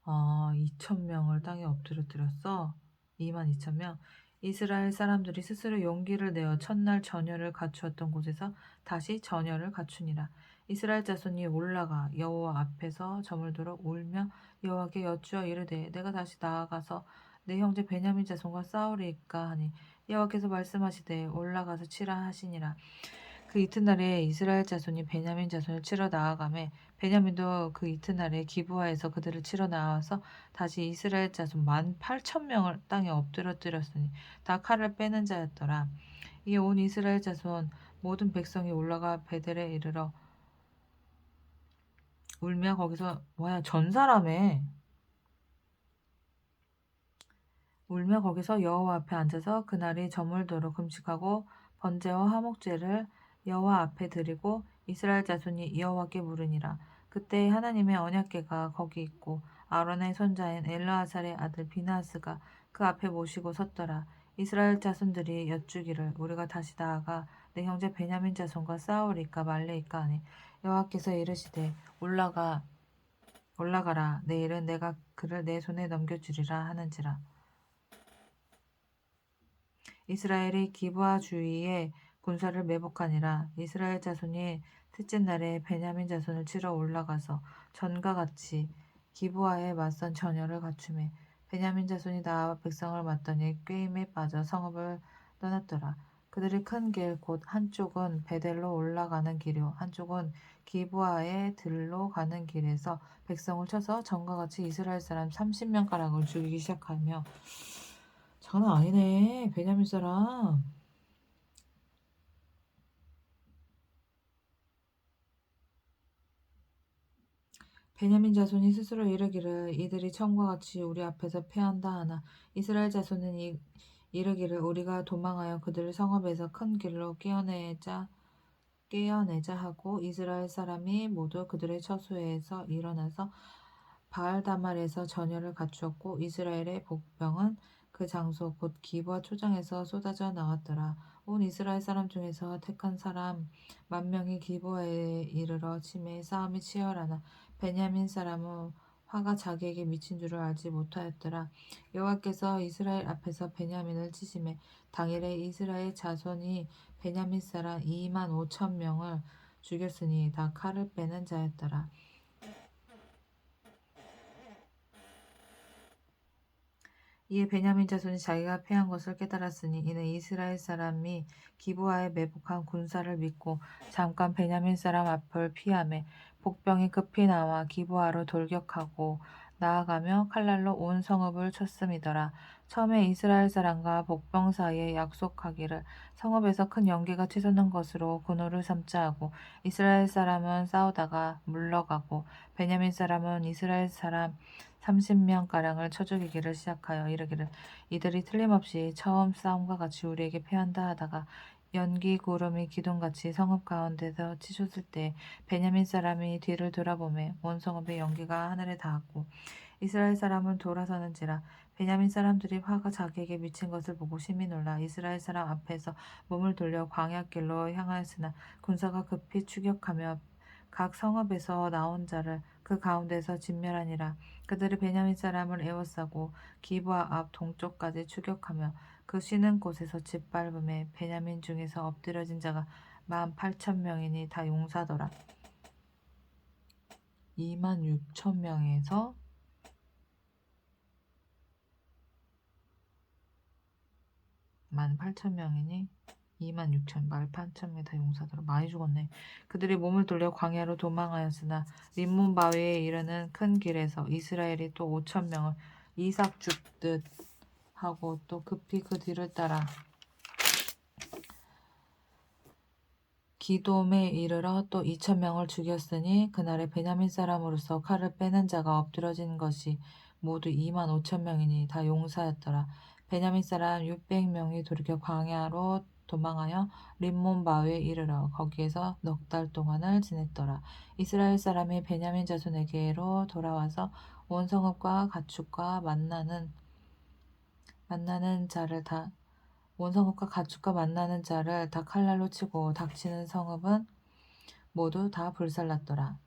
2천 명을 땅에 엎드려뜨렸어. 2만 2천 명. 이스라엘 사람들이 스스로 용기를 내어 첫날 전열을 갖추었던 곳에서 다시 전열을 갖추니라. 이스라엘 자손이 올라가 여호와 앞에서 저물도록 울며 여호와께 여쭈어 이르되 내가 다시 나아가서 내 형제 베냐민 자손과 싸우리이까 하니 여호와께서 말씀하시되 올라가서 치라 하시니라. 그 이튿날에 이스라엘 자손이 베냐민 자손을 치러 나아가매 베냐민도 그 이튿날에 기브아에서 그들을 치러 나와서 다시 이스라엘 자손 18,000명을 땅에 엎드러뜨렸으니 다 칼을 빼는 자였더라. 이에 온 이스라엘 자손 모든 백성이 올라가 베델에 이르러 울며 거기서 전사라며 울며 거기서 여호와 앞에 앉아서 그날이 저물도록 금식하고 번제와 화목제를 여호와 앞에 드리고 이스라엘 자손이 여호와께 물으니라. 그때 하나님의 언약궤가 거기 있고 아론의 손자인 엘르아살의 아들 비나스가 그 앞에 모시고 섰더라. 이스라엘 자손들이 여쭈기를 우리가 다시 나아가 내 형제 베냐민 자손과 싸우리까 말래이까 하니 여호와께서 이르시되 올라가라. 내일은 내가 그를 내 손에 넘겨주리라 하는지라. 이스라엘이 기브아 주위에 군사를 매복하니라. 이스라엘 자손이 셋째 날에 베냐민 자손을 치러 올라가서 전과 같이 기브아에 맞선 전열을 갖추매 베냐민 자손이 나와 백성을 맞더니 꾀임에 빠져 성읍을 떠났더라. 그들이 큰 길 곧 한쪽은 베델로 올라가는 길이요 한쪽은 기브아의 들로 가는 길에서 백성을 쳐서 전과 같이 이스라엘 사람 30명 가량을 죽이기 시작하며 장난 아니네. 베냐민 사람. 베냐민 자손이 스스로 이르기를 이들이 처음과 같이 우리 앞에서 패한다 하나 이스라엘 자손은 이르기를 우리가 도망하여 그들을 성읍에서 큰 길로 깨어내자 하고 이스라엘 사람이 모두 그들의 처소에서 일어나서 바알다말에서 전열을 갖추었고 이스라엘의 복병은 그 장소 곧 기브아 초장에서 쏟아져 나왔더라. 온 이스라엘 사람 중에서 택한 사람 10,000명이 기브아에 이르러 치매 싸움이 치열하나 베냐민 사람은 화가 자기에게 미친 줄을 알지 못하였더라. 여호와께서 이스라엘 앞에서 베냐민을 치심에 당일에 이스라엘 자손이 베냐민 사람 2만 5천 명을 죽였으니 다 칼을 빼는 자였더라. 이에 베냐민 자손이 자기가 패한 것을 깨달았으니 이는 이스라엘 사람이 기브아에 매복한 군사를 믿고 잠깐 베냐민 사람 앞을 피하매 복병이 급히 나와 기브아로 돌격하고 나아가며 칼날로 온 성읍을 쳤음이더라. 처음에 이스라엘 사람과 복병 사이에 약속하기를 성읍에서 큰 연기가 치솟는 것으로 군호를 삼자 하고 이스라엘 사람은 싸우다가 물러가고 베냐민 사람은 이스라엘 사람 30명가량을 쳐 죽이기를 시작하여 이르기를 이들이 틀림없이 처음 싸움과 같이 우리에게 패한다 하다가 연기 구름이 기둥같이 성읍 가운데서 치솟을 때 베냐민 사람이 뒤를 돌아보매 온 성읍의 연기가 하늘에 닿았고 이스라엘 사람은 돌아서는지라 베냐민 사람들이 화가 자기에게 미친 것을 보고 심히 놀라 이스라엘 사람 앞에서 몸을 돌려 광야길로 향하였으나 군사가 급히 추격하며 각 성읍에서 나온 자를 그 가운데서 진멸하니라. 그들이 베냐민 사람을 에워싸고 기브아 앞 동쪽까지 추격하며 그 쉬는 곳에서 짓밟음에 베냐민 중에서 엎드려진 자가 18,000명이니 다 용사더라. 26,000명에서 18,000명이니 26,000명 다 용사들아 많이 죽었네. 그들이 몸을 돌려 광야로 도망하였으나 림몬 바위에 이르는 큰 길에서 이스라엘이 또 5,000명을 이삭 죽듯 하고 또 급히 그 뒤를 따라 기돔에 이르러 또 2,000명을 죽였으니 그날에 베냐민 사람으로서 칼을 빼는 자가 엎드러진 것이 모두 25,000명이니 다 용사였더라. 베냐민 사람 600명이 돌이켜 광야로 도망하여 림몬 바위에 이르러 거기에서 넉 달 동안을 지냈더라. 이스라엘 사람이 베냐민 자손에게로 돌아와서 온 성읍과 가축과 만나는 자를 다 원성읍과 가축과 만나는 자를 다 칼날로 치고 닥치는 성읍은 모두 다 불살랐더라.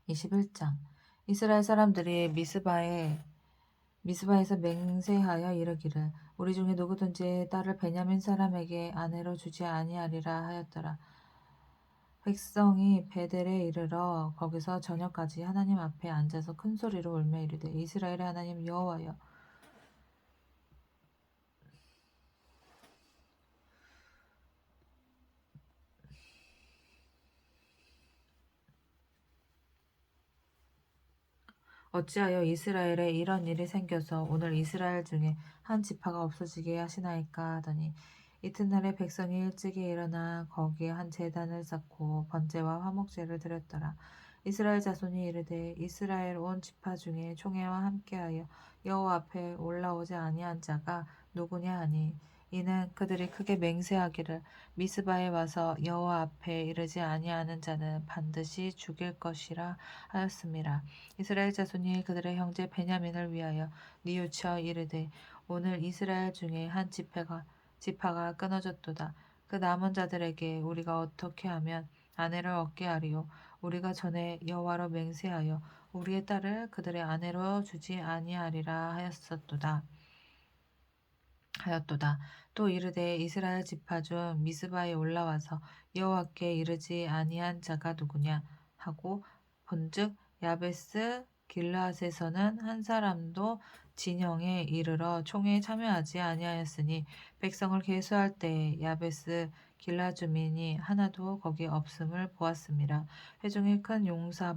21장 이스라엘 사람들이 미스바에서 맹세하여 이르기를 우리 중에 누구든지 딸을 베냐민 사람에게 아내로 주지 아니하리라 하였더라. 백성이 베델에 이르러 거기서 저녁까지 하나님 앞에 앉아서 큰 소리로 울며 이르되 이스라엘의 하나님 여호와여 어찌하여 이스라엘에 이런 일이 생겨서 오늘 이스라엘 중에 한 지파가 없어지게 하시나이까 하더니 이튿날에 백성이 일찍이 일어나 거기에 한 제단을 쌓고 번제와 화목제를 드렸더라. 이스라엘 자손이 이르되 이스라엘 온 지파 중에 총회와 함께하여 여호와 앞에 올라오지 아니한 자가 누구냐 하니 이는 그들이 크게 맹세하기를 미스바에 와서 여호와 앞에 이르지 아니하는 자는 반드시 죽일 것이라 하였음이라. 이스라엘 자손이 그들의 형제 베냐민을 위하여 뉘우쳐 이르되 오늘 이스라엘 중에 한 지파가 끊어졌도다. 그 남은 자들에게 우리가 어떻게 하면 아내를 얻게 하리요. 우리가 전에 여호와로 맹세하여 우리의 딸을 그들의 아내로 주지 아니하리라 하였도다. 또 이르되 이스라엘 지파 중 미스바에 올라와서 여호와께 이르지 아니한 자가 누구냐 하고 본즉 야베스 길르앗에서는 한 사람도 진영에 이르러 총회에 참여하지 아니하였으니 백성을 계수할 때에 야베스 길르앗 주민이 하나도 거기 없음을 보았음이라. 회중의 큰 용사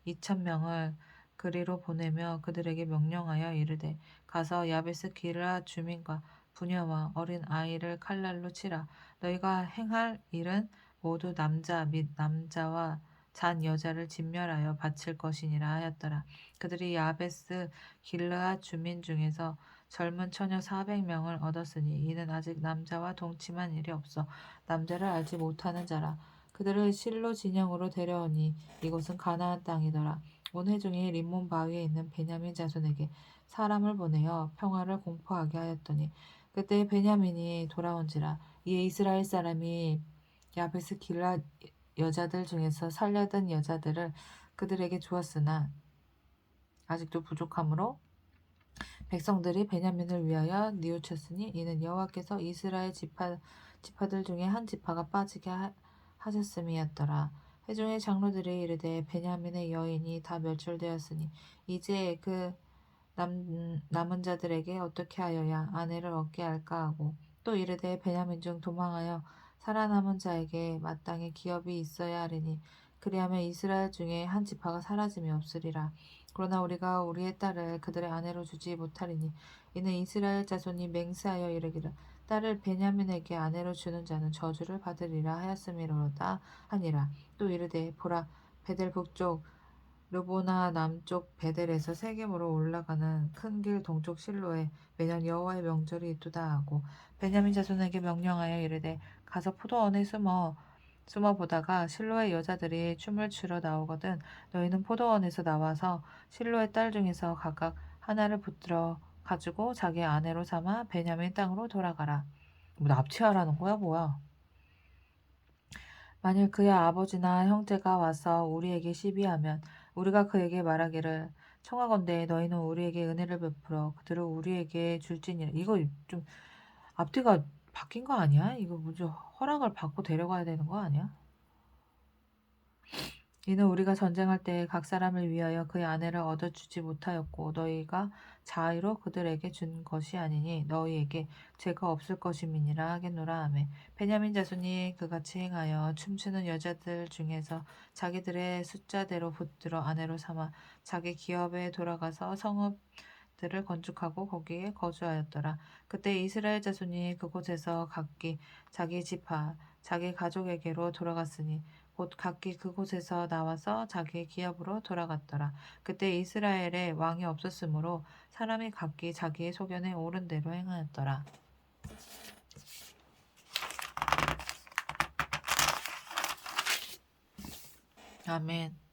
12,000명을 그리로 보내며 그들에게 명령하여 이르되 가서 야베스 길르앗 주민과 부녀와 어린 아이를 칼날로 치라. 너희가 행할 일은 모두 남자 및 남자와 잔 여자를 진멸하여 바칠 것이니라 하였더라. 그들이 야베스 길르앗 주민 중에서 젊은 처녀 400명을 얻었으니 이는 아직 남자와 동침한 일이 없어 남자를 알지 못하는 자라. 그들을 실로 진영으로 데려오니 이곳은 가나안 땅이더라. 온 회중이 림몬 바위에 있는 베냐민 자손에게 사람을 보내어 평화를 공포하게 하였더니 그때 베냐민이 돌아온지라. 이에 이스라엘 사람이 야베스 길앗 여자들 중에서 살려던 여자들을 그들에게 주었으나 아직도 부족하므로 백성들이 베냐민을 위하여 뉘우쳤으니 이는 여호와께서 이스라엘 지파들 중에 한 지파가 빠지게 하셨음이었더라. 회중의 장로들이 이르되 베냐민의 여인이 다 멸절되었으니 이제 그 남은 자들에게 어떻게 하여야 아내를 얻게 할까 하고 또 이르되 베냐민 중 도망하여 살아남은 자에게 마땅히 기업이 있어야 하리니 그리하면 이스라엘 중에 한 지파가 사라짐이 없으리라. 그러나 우리가 우리의 딸을 그들의 아내로 주지 못하리니 이는 이스라엘 자손이 맹세하여 이르기를 딸을 베냐민에게 아내로 주는 자는 저주를 받으리라 하였음이로다 하니라. 또 이르되 보라 베델 북쪽 르보나 남쪽 베델에서 세겜으로 올라가는 큰 길 동쪽 실로에 매년 여호와의 명절이 있도다 하고 베냐민 자손에게 명령하여 이르되 가서 포도원에 숨어 보다가 실로의 여자들이 춤을 추러 나오거든 너희는 포도원에서 나와서 실로의 딸 중에서 각각 하나를 붙들어 가지고 자기 아내로 삼아 베냐민 땅으로 돌아가라. 뭐 납치하라는 거야 뭐야? 만일 그의 아버지나 형제가 와서 우리에게 시비하면 우리가 그에게 말하기를 청하건대 너희는 우리에게 은혜를 베풀어 그들을 우리에게 줄지니라. 이거 좀 앞뒤가 바뀐 거 아니야? 이거 먼저 허락을 받고 데려가야 되는 거 아니야? 이는 우리가 전쟁할 때에 각 사람을 위하여 그의 아내를 얻어주지 못하였고 너희가 자의로 그들에게 준 것이 아니니 너희에게 죄가 없을 것임이니라 하겠노라 하매 베냐민 자손이 그같이 행하여 춤추는 여자들 중에서 자기들의 숫자대로 붙들어 아내로 삼아 자기 기업에 돌아가서 성읍들을 건축하고 거기에 거주하였더라. 그때 이스라엘 자손이 그곳에서 각기 자기 지파 자기 가족에게로 돌아갔으니 곧 각기 그곳에서 나와서 자기의 기업으로 돌아갔더라. 그때 이스라엘에 왕이 없었으므로 사람이 각기 자기의 소견에 옳은 대로 행하였더라. 아멘.